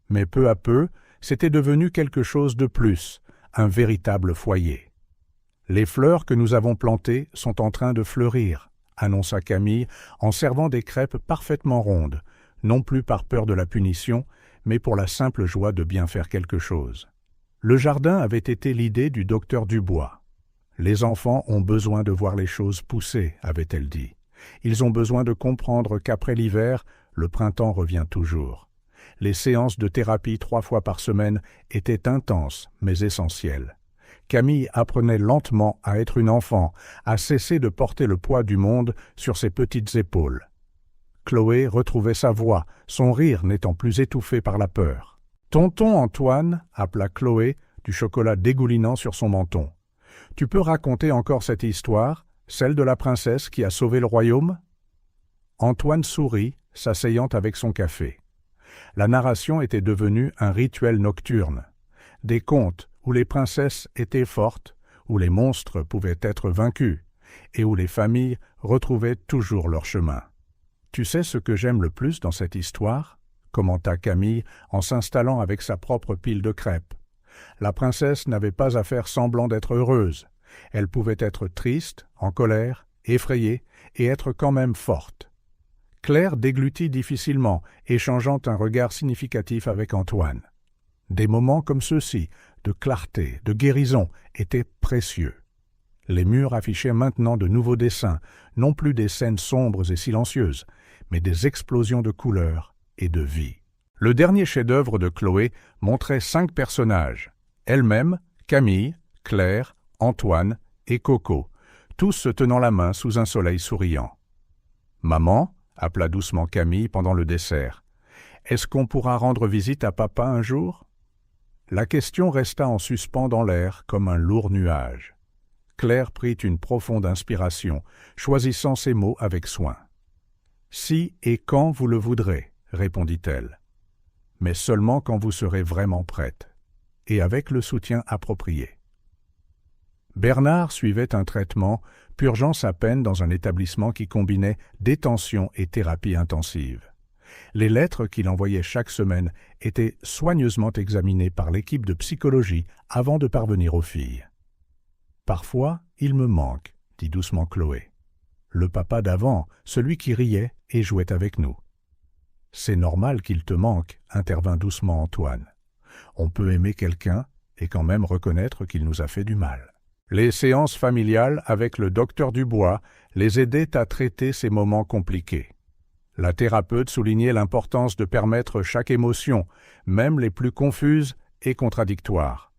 Mais peu à peu, c'était devenu quelque chose de plus, un véritable foyer. « Les fleurs que nous avons plantées sont en train de fleurir », annonça Camille en servant des crêpes parfaitement rondes, non plus par peur de la punition, mais pour la simple joie de bien faire quelque chose. Le jardin avait été l'idée du docteur Dubois. « Les enfants ont besoin de voir les choses pousser », avait-elle dit. « Ils ont besoin de comprendre qu'après l'hiver, le printemps revient toujours. » Les séances de thérapie 3 fois par semaine étaient intenses, mais essentielles. Camille apprenait lentement à être une enfant, à cesser de porter le poids du monde sur ses petites épaules. Chloé retrouvait sa voix, son rire n'étant plus étouffé par la peur. « Tonton Antoine » appela Chloé, du chocolat dégoulinant sur son menton. « Tu peux raconter encore cette histoire, celle de la princesse qui a sauvé le royaume ?» Antoine sourit, s'asseyant avec son café. La narration était devenue un rituel nocturne. Des contes où les princesses étaient fortes, où les monstres pouvaient être vaincus, et où les familles retrouvaient toujours leur chemin. « Tu sais ce que j'aime le plus dans cette histoire ?» commenta Camille en s'installant avec sa propre pile de crêpes. La princesse n'avait pas à faire semblant d'être heureuse. Elle pouvait être triste, en colère, effrayée, et être quand même forte. Claire déglutit difficilement, échangeant un regard significatif avec Antoine. Des moments comme ceux-ci, de clarté, de guérison, étaient précieux. Les murs affichaient maintenant de nouveaux dessins, non plus des scènes sombres et silencieuses, mais des explosions de couleurs et de vie. Le dernier chef-d'œuvre de Chloé montrait 5 personnages, elle-même, Camille, Claire, Antoine et Coco, tous se tenant la main sous un soleil souriant. « Maman » appela doucement Camille pendant le dessert. « Est-ce qu'on pourra rendre visite à papa un jour ?» La question resta en suspens dans l'air comme un lourd nuage. Claire prit une profonde inspiration, choisissant ses mots avec soin. « Si et quand vous le voudrez, » répondit-elle. « Mais seulement quand vous serez vraiment prête, et avec le soutien approprié. » Bernard suivait un traitement, purgeant sa peine dans un établissement qui combinait détention et thérapie intensive. Les lettres qu'il envoyait chaque semaine étaient soigneusement examinées par l'équipe de psychologie avant de parvenir aux filles. « Parfois, il me manque, » dit doucement Chloé. « Le papa d'avant, celui qui riait et jouait avec nous. »« C'est normal qu'il te manque, » intervint doucement Antoine. « On peut aimer quelqu'un et quand même reconnaître qu'il nous a fait du mal. » Les séances familiales avec le docteur Dubois les aidaient à traiter ces moments compliqués. La thérapeute soulignait l'importance de permettre chaque émotion, même les plus confuses et contradictoires.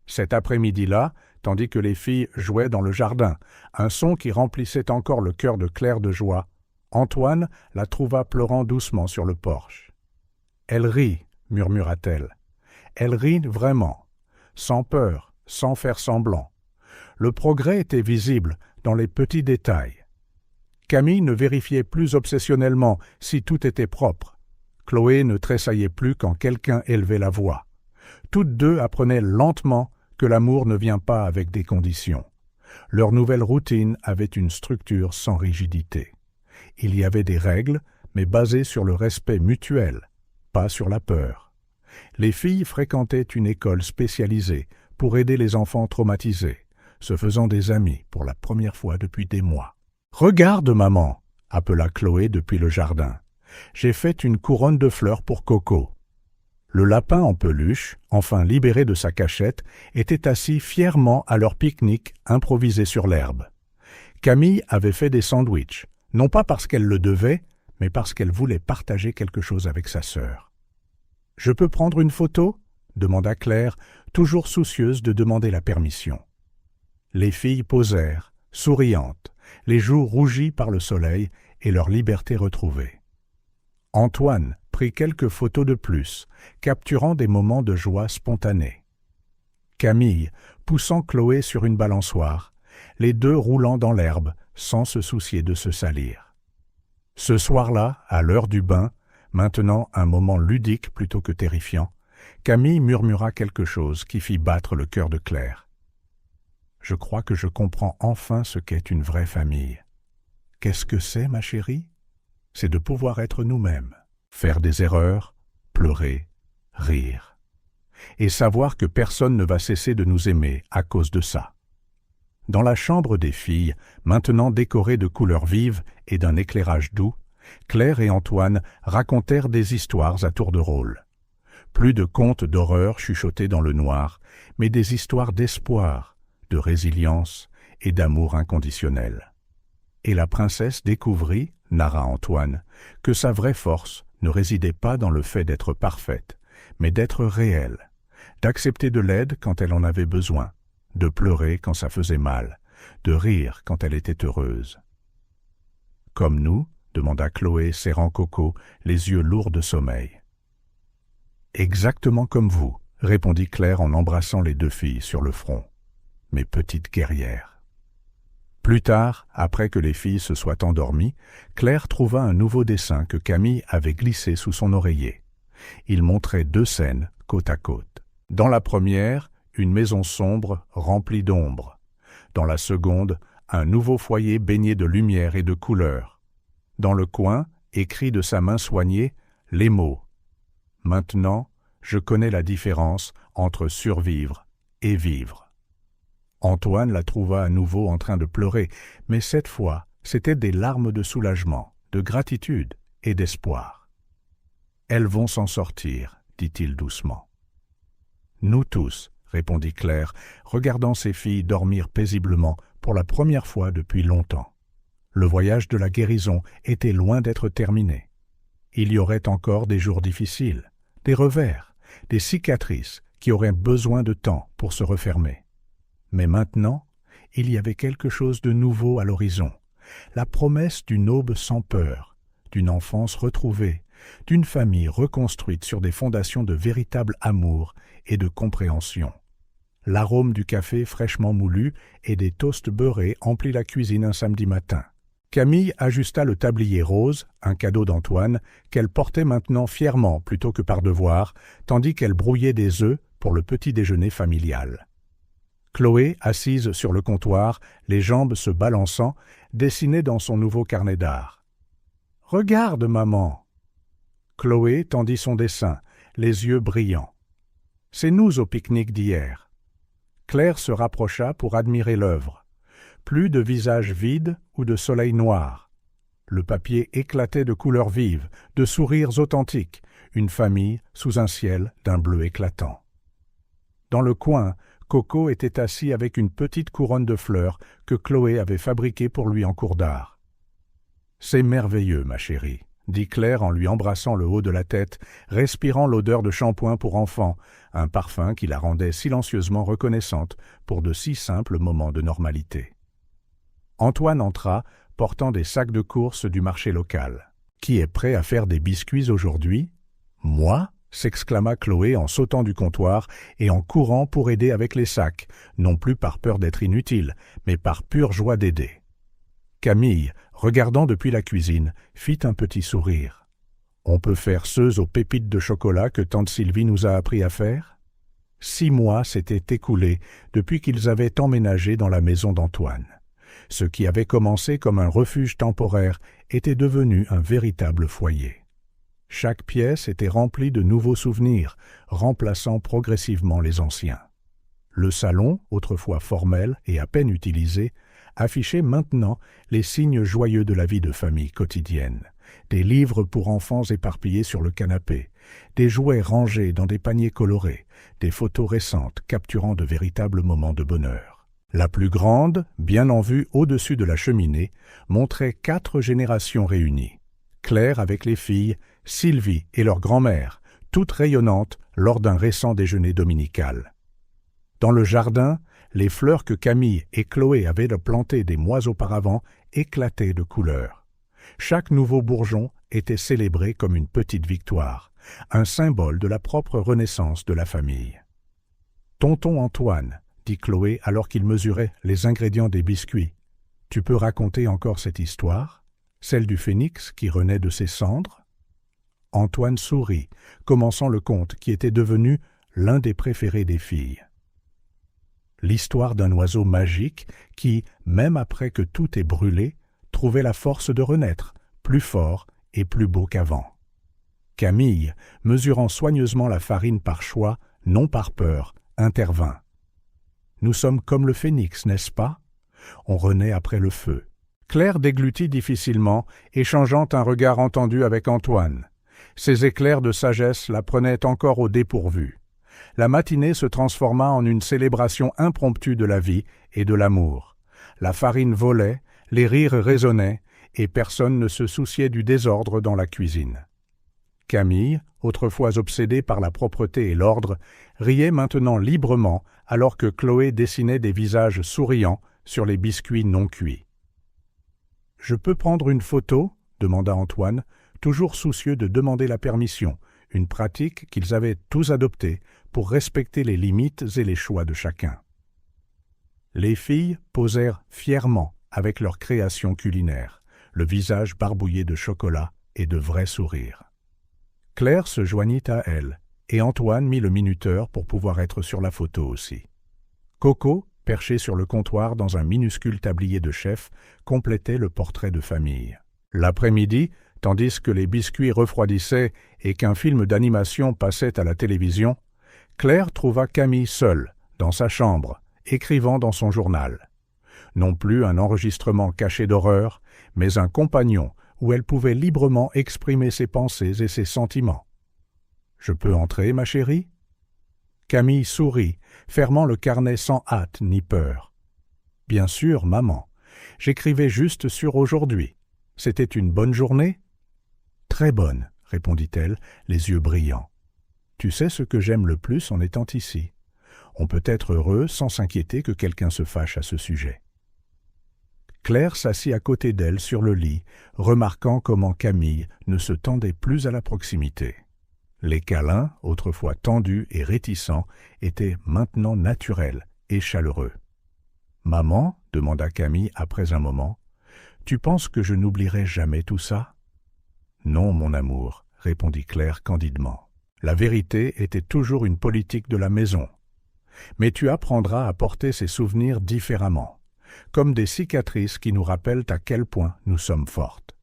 Cet après-midi-là, tandis que les filles jouaient dans le jardin, un son qui remplissait encore le cœur de Claire de joie, Antoine la trouva pleurant doucement sur le porche. « Elle rit, » murmura-t-elle. « Elle rit vraiment, sans peur, sans faire semblant. » Le progrès était visible dans les petits détails. Camille ne vérifiait plus obsessionnellement si tout était propre. Chloé ne tressaillait plus quand quelqu'un élevait la voix. Toutes deux apprenaient lentement que l'amour ne vient pas avec des conditions. Leur nouvelle routine avait une structure sans rigidité. Il y avait des règles, mais basées sur le respect mutuel, pas sur la peur. Les filles fréquentaient une école spécialisée pour aider les enfants traumatisés, se faisant des amis pour la première fois depuis des mois. « Regarde, maman !» appela Chloé depuis le jardin. « J'ai fait une couronne de fleurs pour Coco. » Le lapin en peluche, enfin libéré de sa cachette, était assis fièrement à leur pique-nique improvisé sur l'herbe. Camille avait fait des sandwichs, non pas parce qu'elle le devait, mais parce qu'elle voulait partager quelque chose avec sa sœur. « Je peux prendre une photo ?» demanda Claire, toujours soucieuse de demander la permission. Les filles posèrent, souriantes, les joues rougies par le soleil et leur liberté retrouvée. Antoine prit quelques photos de plus, capturant des moments de joie spontanée. Camille poussant Chloé sur une balançoire, les deux roulant dans l'herbe sans se soucier de se salir. Ce soir-là, à l'heure du bain, maintenant un moment ludique plutôt que terrifiant, Camille murmura quelque chose qui fit battre le cœur de Claire. « Je crois que je comprends enfin ce qu'est une vraie famille. Qu'est-ce que c'est, ma chérie ? C'est de pouvoir être nous-mêmes, faire des erreurs, pleurer, rire, et savoir que personne ne va cesser de nous aimer à cause de ça. » Dans la chambre des filles, maintenant décorée de couleurs vives et d'un éclairage doux, Claire et Antoine racontèrent des histoires à tour de rôle. Plus de contes d'horreur chuchotés dans le noir, mais des histoires d'espoir, de résilience et d'amour inconditionnel. Et la princesse découvrit, narra Antoine, que sa vraie force ne résidait pas dans le fait d'être parfaite, mais d'être réelle, d'accepter de l'aide quand elle en avait besoin, de pleurer quand ça faisait mal, de rire quand elle était heureuse. « Comme nous ?» demanda Chloé, serrant Coco, les yeux lourds de sommeil. « Exactement comme vous », répondit Claire en embrassant les deux filles sur le front. « Mes petites guerrières. » Plus tard, après que les filles se soient endormies, Claire trouva un nouveau dessin que Camille avait glissé sous son oreiller. Il montrait deux scènes côte à côte. Dans la première, une maison sombre remplie d'ombre. Dans la seconde, un nouveau foyer baigné de lumière et de couleurs. Dans le coin, écrit de sa main soignée, les mots « Maintenant, je connais la différence entre survivre et vivre. » Antoine la trouva à nouveau en train de pleurer, mais cette fois, c'étaient des larmes de soulagement, de gratitude et d'espoir. « Elles vont s'en sortir, » dit-il doucement. « Nous tous, » répondit Claire, regardant ses filles dormir paisiblement pour la première fois depuis longtemps. Le voyage de la guérison était loin d'être terminé. Il y aurait encore des jours difficiles, des revers, des cicatrices qui auraient besoin de temps pour se refermer. Mais maintenant, il y avait quelque chose de nouveau à l'horizon, la promesse d'une aube sans peur, d'une enfance retrouvée, d'une famille reconstruite sur des fondations de véritable amour et de compréhension. L'arôme du café fraîchement moulu et des toasts beurrés emplit la cuisine un samedi matin. Camille ajusta le tablier rose, un cadeau d'Antoine, qu'elle portait maintenant fièrement plutôt que par devoir, tandis qu'elle brouillait des œufs pour le petit déjeuner familial. Chloé, assise sur le comptoir, les jambes se balançant, dessinait dans son nouveau carnet d'art. « Regarde, maman !» Chloé tendit son dessin, les yeux brillants. « C'est nous au pique-nique d'hier. » Claire se rapprocha pour admirer l'œuvre. Plus de visages vides ou de soleil noir. Le papier éclatait de couleurs vives, de sourires authentiques, une famille sous un ciel d'un bleu éclatant. Dans le coin, Coco était assis avec une petite couronne de fleurs que Chloé avait fabriquée pour lui en cours d'art. « C'est merveilleux, ma chérie, » dit Claire en lui embrassant le haut de la tête, respirant l'odeur de shampoing pour enfants, un parfum qui la rendait silencieusement reconnaissante pour de si simples moments de normalité. Antoine entra, portant des sacs de courses du marché local. « Qui est prêt à faire des biscuits aujourd'hui ? »« Moi » s'exclama Chloé en sautant du comptoir et en courant pour aider avec les sacs, non plus par peur d'être inutile, mais par pure joie d'aider. Camille, regardant depuis la cuisine, fit un petit sourire. « On peut faire ceux aux pépites de chocolat que tante Sylvie nous a appris à faire ?» 6 mois s'étaient écoulés depuis qu'ils avaient emménagé dans la maison d'Antoine. Ce qui avait commencé comme un refuge temporaire était devenu un véritable foyer. Chaque pièce était remplie de nouveaux souvenirs, remplaçant progressivement les anciens. Le salon, autrefois formel et à peine utilisé, affichait maintenant les signes joyeux de la vie de famille quotidienne. Des livres pour enfants éparpillés sur le canapé, des jouets rangés dans des paniers colorés, des photos récentes capturant de véritables moments de bonheur. La plus grande, bien en vue au-dessus de la cheminée, montrait 4 générations réunies. Claire avec les filles, Sylvie et leur grand-mère, toutes rayonnantes lors d'un récent déjeuner dominical. Dans le jardin, les fleurs que Camille et Chloé avaient plantées des mois auparavant éclataient de couleurs. Chaque nouveau bourgeon était célébré comme une petite victoire, un symbole de la propre renaissance de la famille. « Tonton Antoine, » dit Chloé alors qu'il mesurait les ingrédients des biscuits, « tu peux raconter encore cette histoire, celle du phénix qui renaît de ses cendres ?» Antoine sourit, commençant le conte qui était devenu l'un des préférés des filles. L'histoire d'un oiseau magique qui, même après que tout est brûlé, trouvait la force de renaître, plus fort et plus beau qu'avant. Camille, mesurant soigneusement la farine par choix, non par peur, intervint. « Nous sommes comme le phénix, n'est-ce pas? On renaît après le feu. » Claire déglutit difficilement, échangeant un regard entendu avec Antoine. Ces éclairs de sagesse la prenaient encore au dépourvu. La matinée se transforma en une célébration impromptue de la vie et de l'amour. La farine volait, les rires résonnaient, et personne ne se souciait du désordre dans la cuisine. Camille, autrefois obsédée par la propreté et l'ordre, riait maintenant librement alors que Chloé dessinait des visages souriants sur les biscuits non cuits. « Je peux prendre une photo ?» demanda Antoine, toujours soucieux de demander la permission, une pratique qu'ils avaient tous adoptée pour respecter les limites et les choix de chacun. Les filles posèrent fièrement avec leur création culinaire, le visage barbouillé de chocolat et de vrais sourires. Claire se joignit à elle, et Antoine mit le minuteur pour pouvoir être sur la photo aussi. Coco, perché sur le comptoir dans un minuscule tablier de chef, complétait le portrait de famille. L'après-midi, tandis que les biscuits refroidissaient et qu'un film d'animation passait à la télévision, Claire trouva Camille seule, dans sa chambre, écrivant dans son journal. Non plus un enregistrement caché d'horreur, mais un compagnon où elle pouvait librement exprimer ses pensées et ses sentiments. « Je peux entrer, ma chérie ?» Camille sourit, fermant le carnet sans hâte ni peur. « Bien sûr, maman. J'écrivais juste sur aujourd'hui. C'était une bonne journée ?»« Très bonne, » répondit-elle, les yeux brillants. « Tu sais ce que j'aime le plus en étant ici. On peut être heureux sans s'inquiéter que quelqu'un se fâche à ce sujet. » Claire s'assit à côté d'elle sur le lit, remarquant comment Camille ne se tendait plus à la proximité. Les câlins, autrefois tendus et réticents, étaient maintenant naturels et chaleureux. « Maman, » demanda Camille après un moment, « tu penses que je n'oublierai jamais tout ça ?»« Non, mon amour, » répondit Claire candidement. La vérité était toujours une politique de la maison. Mais tu apprendras à porter ces souvenirs différemment, comme des cicatrices qui nous rappellent à quel point nous sommes fortes.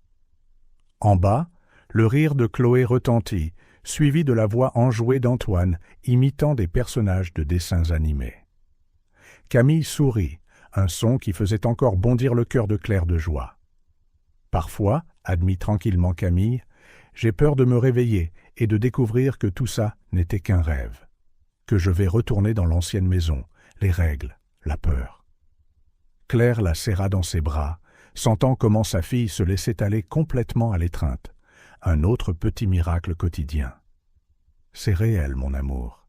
En bas, le rire de Chloé retentit, suivi de la voix enjouée d'Antoine, imitant des personnages de dessins animés. Camille sourit, un son qui faisait encore bondir le cœur de Claire de joie. « Parfois, » admit tranquillement Camille, « j'ai peur de me réveiller et de découvrir que tout ça n'était qu'un rêve, que je vais retourner dans l'ancienne maison, les règles, la peur. » Claire la serra dans ses bras, sentant comment sa fille se laissait aller complètement à l'étreinte, un autre petit miracle quotidien. « C'est réel, mon amour,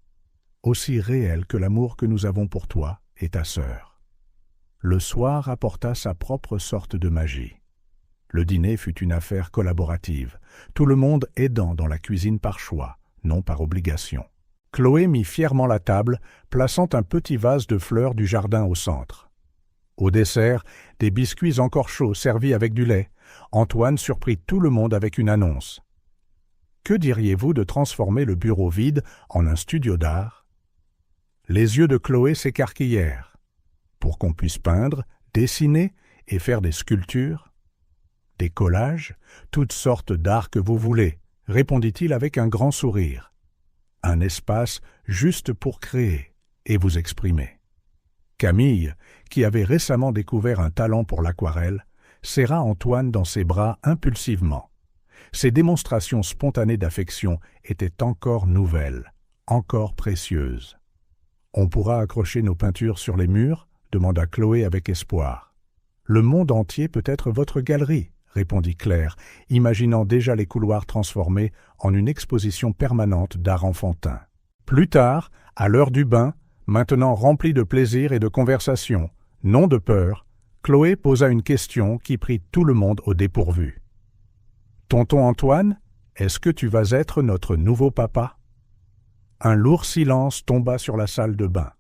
aussi réel que l'amour que nous avons pour toi et ta sœur. » Le soir apporta sa propre sorte de magie. Le dîner fut une affaire collaborative, tout le monde aidant dans la cuisine par choix, non par obligation. Chloé mit fièrement la table, plaçant un petit vase de fleurs du jardin au centre. Au dessert, des biscuits encore chauds servis avec du lait. Antoine surprit tout le monde avec une annonce. « Que diriez-vous de transformer le bureau vide en un studio d'art ?» Les yeux de Chloé s'écarquillèrent. « Pour qu'on puisse peindre, dessiner et faire des sculptures ?»« Des collages, toutes sortes d'art que vous voulez, » répondit-il avec un grand sourire. « Un espace juste pour créer et vous exprimer. » Camille, qui avait récemment découvert un talent pour l'aquarelle, serra Antoine dans ses bras impulsivement. Ces démonstrations spontanées d'affection étaient encore nouvelles, encore précieuses. « On pourra accrocher nos peintures sur les murs ?» demanda Chloé avec espoir. « Le monde entier peut être votre galerie », répondit Claire, imaginant déjà les couloirs transformés en une exposition permanente d'art enfantin. Plus tard, à l'heure du bain, maintenant remplie de plaisir et de conversation, non de peur, Chloé posa une question qui prit tout le monde au dépourvu. Tonton Antoine, est-ce que tu vas être notre nouveau papa ?» Un lourd silence tomba sur la salle de bain.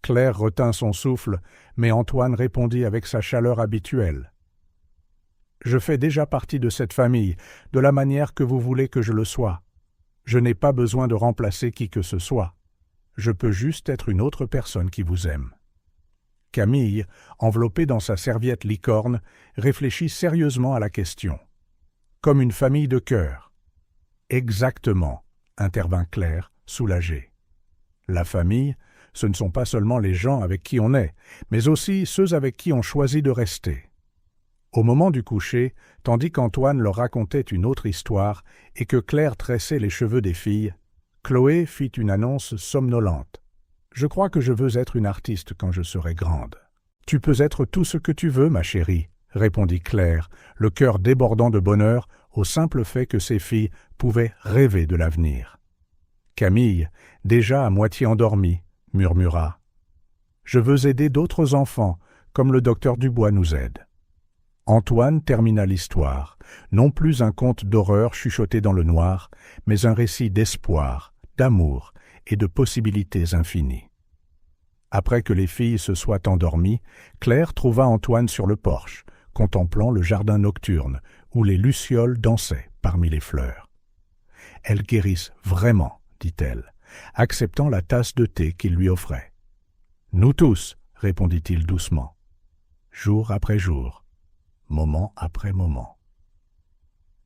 Claire retint son souffle, mais Antoine répondit avec sa chaleur habituelle. « Je fais déjà partie de cette famille, de la manière que vous voulez que je le sois. Je n'ai pas besoin de remplacer qui que ce soit. Je peux juste être une autre personne qui vous aime. » Camille, enveloppée dans sa serviette licorne, réfléchit sérieusement à la question. « Comme une famille de cœur. »« Exactement, » intervint Claire, soulagée. « La famille, ce ne sont pas seulement les gens avec qui on est, mais aussi ceux avec qui on choisit de rester. » Au moment du coucher, tandis qu'Antoine leur racontait une autre histoire et que Claire tressait les cheveux des filles, Chloé fit une annonce somnolente. « Je crois que je veux être une artiste quand je serai grande. »« Tu peux être tout ce que tu veux, ma chérie, » répondit Claire, le cœur débordant de bonheur au simple fait que ses filles pouvaient rêver de l'avenir. Camille, déjà à moitié endormie, murmura « Je veux aider d'autres enfants, comme le docteur Dubois nous aide. » Antoine termina l'histoire, non plus un conte d'horreur chuchoté dans le noir, mais un récit d'espoir, d'amour et de possibilités infinies. Après que les filles se soient endormies, Claire trouva Antoine sur le porche, contemplant le jardin nocturne où les lucioles dansaient parmi les fleurs. « Elles guérissent vraiment, dit-elle, acceptant la tasse de thé qu'il lui offrait. « Nous tous, répondit-il doucement, jour après jour, moment après moment. »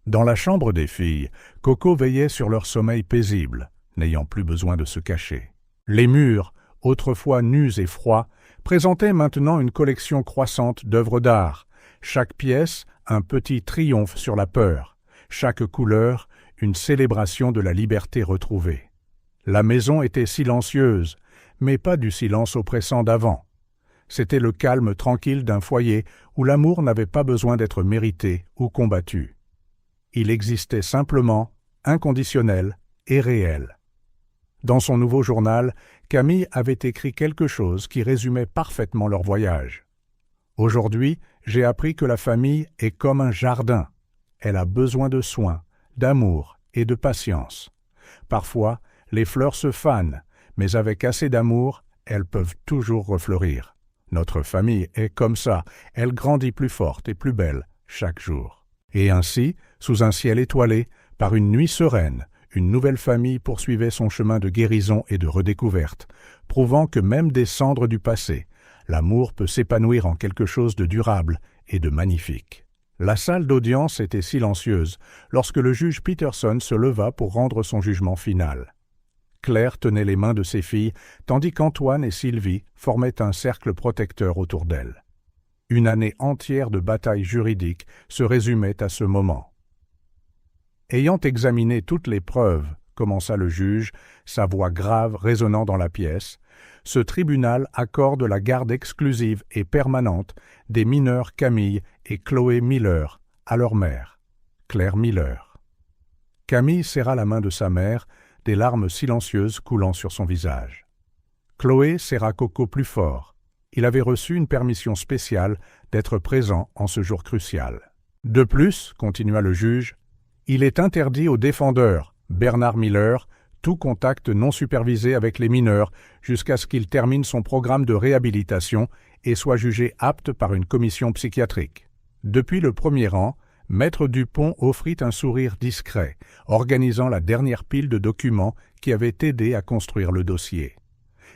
Dans la chambre des filles, Coco veillait sur leur sommeil paisible, n'ayant plus besoin de se cacher. Les murs, autrefois nus et froids, présentaient maintenant une collection croissante d'œuvres d'art, chaque pièce un petit triomphe sur la peur, chaque couleur une célébration de la liberté retrouvée. La maison était silencieuse, mais pas du silence oppressant d'avant. C'était le calme tranquille d'un foyer où l'amour n'avait pas besoin d'être mérité ou combattu. Il existait simplement, inconditionnel et réel. Dans son nouveau journal, Camille avait écrit quelque chose qui résumait parfaitement leur voyage. « Aujourd'hui, j'ai appris que la famille est comme un jardin. Elle a besoin de soins, d'amour et de patience. Parfois, les fleurs se fanent, mais avec assez d'amour, elles peuvent toujours refleurir. Notre famille est comme ça, elle grandit plus forte et plus belle chaque jour. » Et ainsi, sous un ciel étoilé, par une nuit sereine, une nouvelle famille poursuivait son chemin de guérison et de redécouverte, prouvant que même des cendres du passé, l'amour peut s'épanouir en quelque chose de durable et de magnifique. La salle d'audience était silencieuse lorsque le juge Peterson se leva pour rendre son jugement final. Claire tenait les mains de ses filles, tandis qu'Antoine et Sylvie formaient un cercle protecteur autour d'elle. Une année entière de bataille juridique se résumait à ce moment. Ayant examiné toutes les preuves, commença le juge, sa voix grave résonnant dans la pièce, ce tribunal accorde la garde exclusive et permanente des mineurs Camille et Chloé Miller à leur mère, Claire Miller. Camille serra la main de sa mère, des larmes silencieuses coulant sur son visage. Chloé serra Coco plus fort. Il avait reçu une permission spéciale d'être présent en ce jour crucial. De plus, continua le juge, il est interdit au défendeur, Bernard Miller, tout contact non supervisé avec les mineurs jusqu'à ce qu'il termine son programme de réhabilitation et soit jugé apte par une commission psychiatrique. Depuis le premier rang, Maître Dupont offrit un sourire discret, organisant la dernière pile de documents qui avaient aidé à construire le dossier.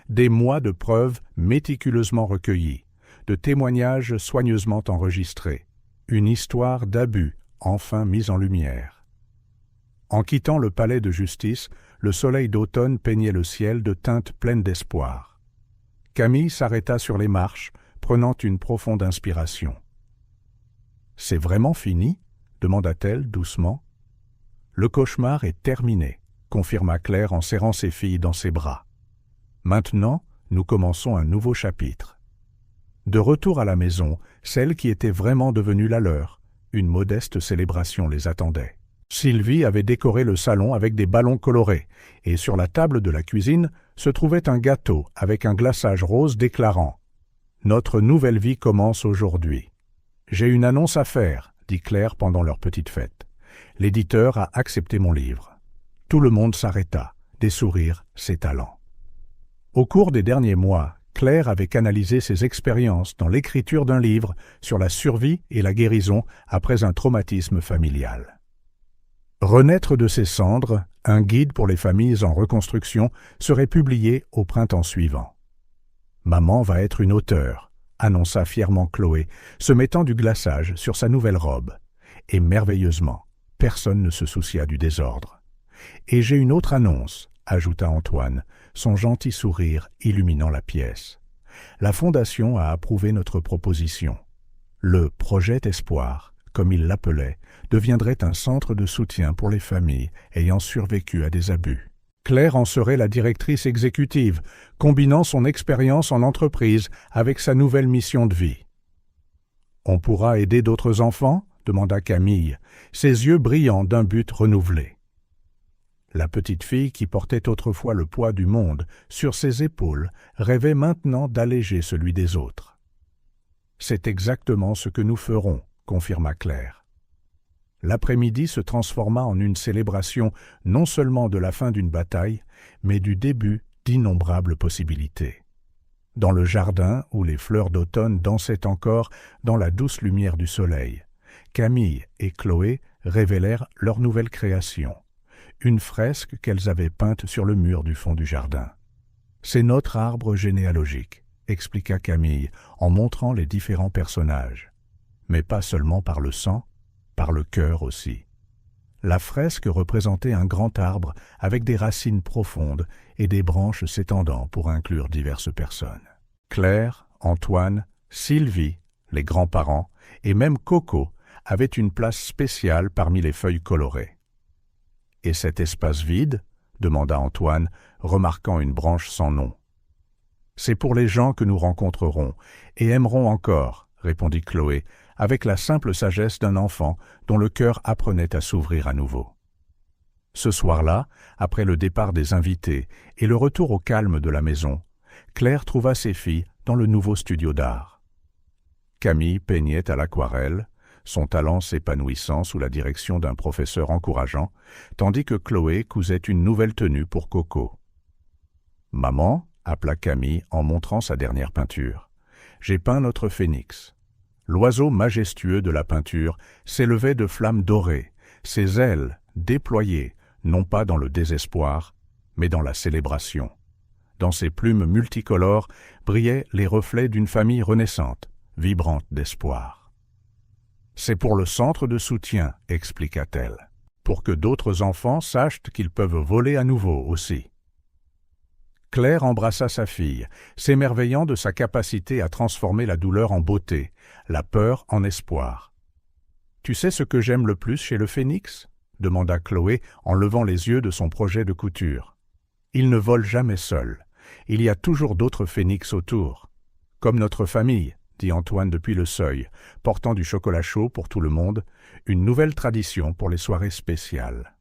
Des mois de preuves méticuleusement recueillies, de témoignages soigneusement enregistrés, une histoire d'abus enfin mise en lumière. En quittant le palais de justice, le soleil d'automne peignait le ciel de teintes pleines d'espoir. Camille s'arrêta sur les marches, prenant une profonde inspiration. « C'est vraiment fini ?» demanda-t-elle doucement. « Le cauchemar est terminé », confirma Claire en serrant ses filles dans ses bras. « Maintenant, nous commençons un nouveau chapitre. » De retour à la maison, celle qui était vraiment devenue la leur, une modeste célébration les attendait. Sylvie avait décoré le salon avec des ballons colorés, et sur la table de la cuisine se trouvait un gâteau avec un glaçage rose déclarant « Notre nouvelle vie commence aujourd'hui. » « J'ai une annonce à faire, dit Claire pendant leur petite fête. L'éditeur a accepté mon livre. Tout le monde s'arrêta, des sourires s'étalant. Au cours des derniers mois, Claire avait canalisé ses expériences dans l'écriture d'un livre sur la survie et la guérison après un traumatisme familial. Renaître de ses cendres, un guide pour les familles en reconstruction, serait publié au printemps suivant. « Maman va être une auteure », annonça fièrement Chloé, se mettant du glaçage sur sa nouvelle robe. Et merveilleusement, personne ne se soucia du désordre. « Et j'ai une autre annonce », ajouta Antoine, son gentil sourire illuminant la pièce. La Fondation a approuvé notre proposition. Le « Projet Espoir », comme il l'appelait, deviendrait un centre de soutien pour les familles ayant survécu à des abus. Claire en serait la directrice exécutive, combinant son expérience en entreprise avec sa nouvelle mission de vie. « On pourra aider d'autres enfants ?» demanda Camille, ses yeux brillants d'un but renouvelé. La petite fille qui portait autrefois le poids du monde sur ses épaules rêvait maintenant d'alléger celui des autres. « C'est exactement ce que nous ferons », confirma Claire. L'après-midi se transforma en une célébration non seulement de la fin d'une bataille, mais du début d'innombrables possibilités. Dans le jardin où les fleurs d'automne dansaient encore dans la douce lumière du soleil, Camille et Chloé révélèrent leur nouvelle création, une fresque qu'elles avaient peinte sur le mur du fond du jardin. « C'est notre arbre généalogique », expliqua Camille en montrant les différents personnages. Mais pas seulement par le sang, par le cœur aussi. La fresque représentait un grand arbre avec des racines profondes et des branches s'étendant pour inclure diverses personnes. Claire, Antoine, Sylvie, les grands-parents et même Coco avaient une place spéciale parmi les feuilles colorées. « Et cet espace vide ?» demanda Antoine, remarquant une branche sans nom. « C'est pour les gens que nous rencontrerons et aimerons encore », répondit Chloé, avec la simple sagesse d'un enfant dont le cœur apprenait à s'ouvrir à nouveau. Ce soir-là, après le départ des invités et le retour au calme de la maison, Claire trouva ses filles dans le nouveau studio d'art. Camille peignait à l'aquarelle, son talent s'épanouissant sous la direction d'un professeur encourageant, tandis que Chloé cousait une nouvelle tenue pour Coco. « Maman » appela Camille en montrant sa dernière peinture. « J'ai peint notre phénix. » L'oiseau majestueux de la peinture s'élevait de flammes dorées, ses ailes déployées, non pas dans le désespoir, mais dans la célébration. Dans ses plumes multicolores brillaient les reflets d'une famille renaissante, vibrante d'espoir. « C'est pour le centre de soutien, » expliqua-t-elle, « pour que d'autres enfants sachent qu'ils peuvent voler à nouveau aussi. » Claire embrassa sa fille, s'émerveillant de sa capacité à transformer la douleur en beauté, la peur en espoir. « Tu sais ce que j'aime le plus chez le phénix ?» demanda Chloé en levant les yeux de son projet de couture. « Il ne vole jamais seul. Il y a toujours d'autres phénix autour. Comme notre famille, dit Antoine depuis le seuil, portant du chocolat chaud pour tout le monde, une nouvelle tradition pour les soirées spéciales. »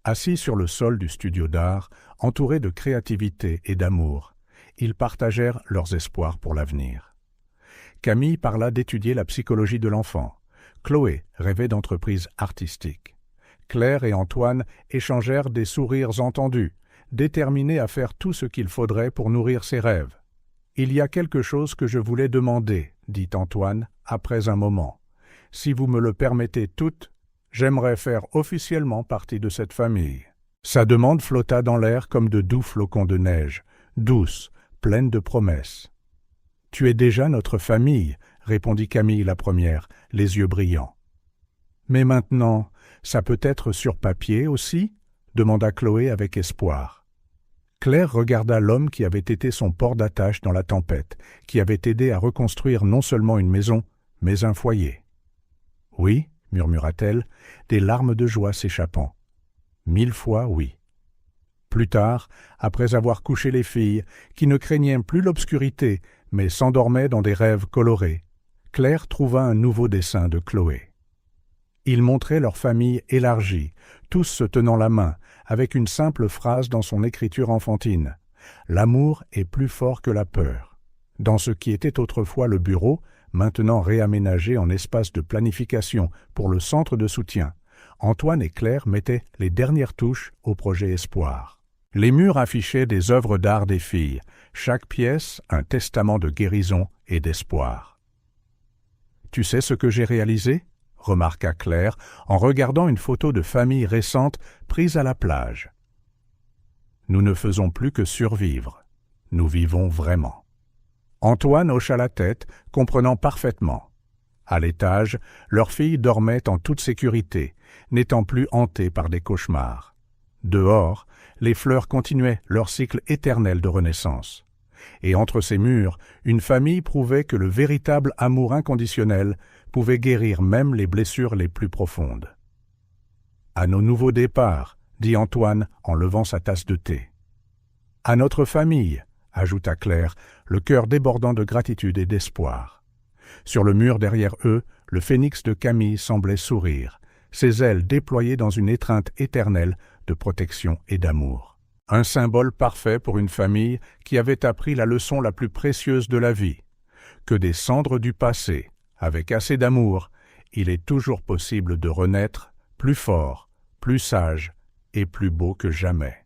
Assis sur le sol du studio d'art, entourés de créativité et d'amour, ils partagèrent leurs espoirs pour l'avenir. Camille parla d'étudier la psychologie de l'enfant. Chloé rêvait d'entreprises artistiques. Claire et Antoine échangèrent des sourires entendus, déterminés à faire tout ce qu'il faudrait pour nourrir ses rêves. « Il y a quelque chose que je voulais demander, » dit Antoine, après un moment. « Si vous me le permettez toutes, j'aimerais faire officiellement partie de cette famille. » Sa demande flotta dans l'air comme de doux flocons de neige, douce, pleine de promesses. « Tu es déjà notre famille, » répondit Camille la première, les yeux brillants. « Mais maintenant, ça peut être sur papier aussi ?» demanda Chloé avec espoir. Claire regarda l'homme qui avait été son port d'attache dans la tempête, qui avait aidé à reconstruire non seulement une maison, mais un foyer. « Oui, » murmura-t-elle, des larmes de joie s'échappant. « 1000 fois oui. » Plus tard, après avoir couché les filles, qui ne craignaient plus l'obscurité, mais s'endormaient dans des rêves colorés, Claire trouva un nouveau dessin de Chloé. Ils montraient leur famille élargie, tous se tenant la main, avec une simple phrase dans son écriture enfantine. « L'amour est plus fort que la peur. » Dans ce qui était autrefois le bureau, maintenant réaménagé en espace de planification pour le centre de soutien, Antoine et Claire mettaient les dernières touches au projet Espoir. Les murs affichaient des œuvres d'art des filles, chaque pièce un testament de guérison et d'espoir. « Tu sais ce que j'ai réalisé ?» remarqua Claire en regardant une photo de famille récente prise à la plage. « Nous ne faisons plus que survivre. Nous vivons vraiment. » Antoine hocha la tête, comprenant parfaitement. À l'étage, leur fille dormait en toute sécurité, n'étant plus hantée par des cauchemars. Dehors, les fleurs continuaient leur cycle éternel de renaissance. Et entre ces murs, une famille prouvait que le véritable amour inconditionnel pouvait guérir même les blessures les plus profondes. « À nos nouveaux départs, » dit Antoine en levant sa tasse de thé. « À notre famille, » ajouta Claire, le cœur débordant de gratitude et d'espoir. Sur le mur derrière eux, le phénix de Camille semblait sourire, ses ailes déployées dans une étreinte éternelle de protection et d'amour. Un symbole parfait pour une famille qui avait appris la leçon la plus précieuse de la vie, que des cendres du passé, avec assez d'amour, il est toujours possible de renaître plus fort, plus sage et plus beau que jamais.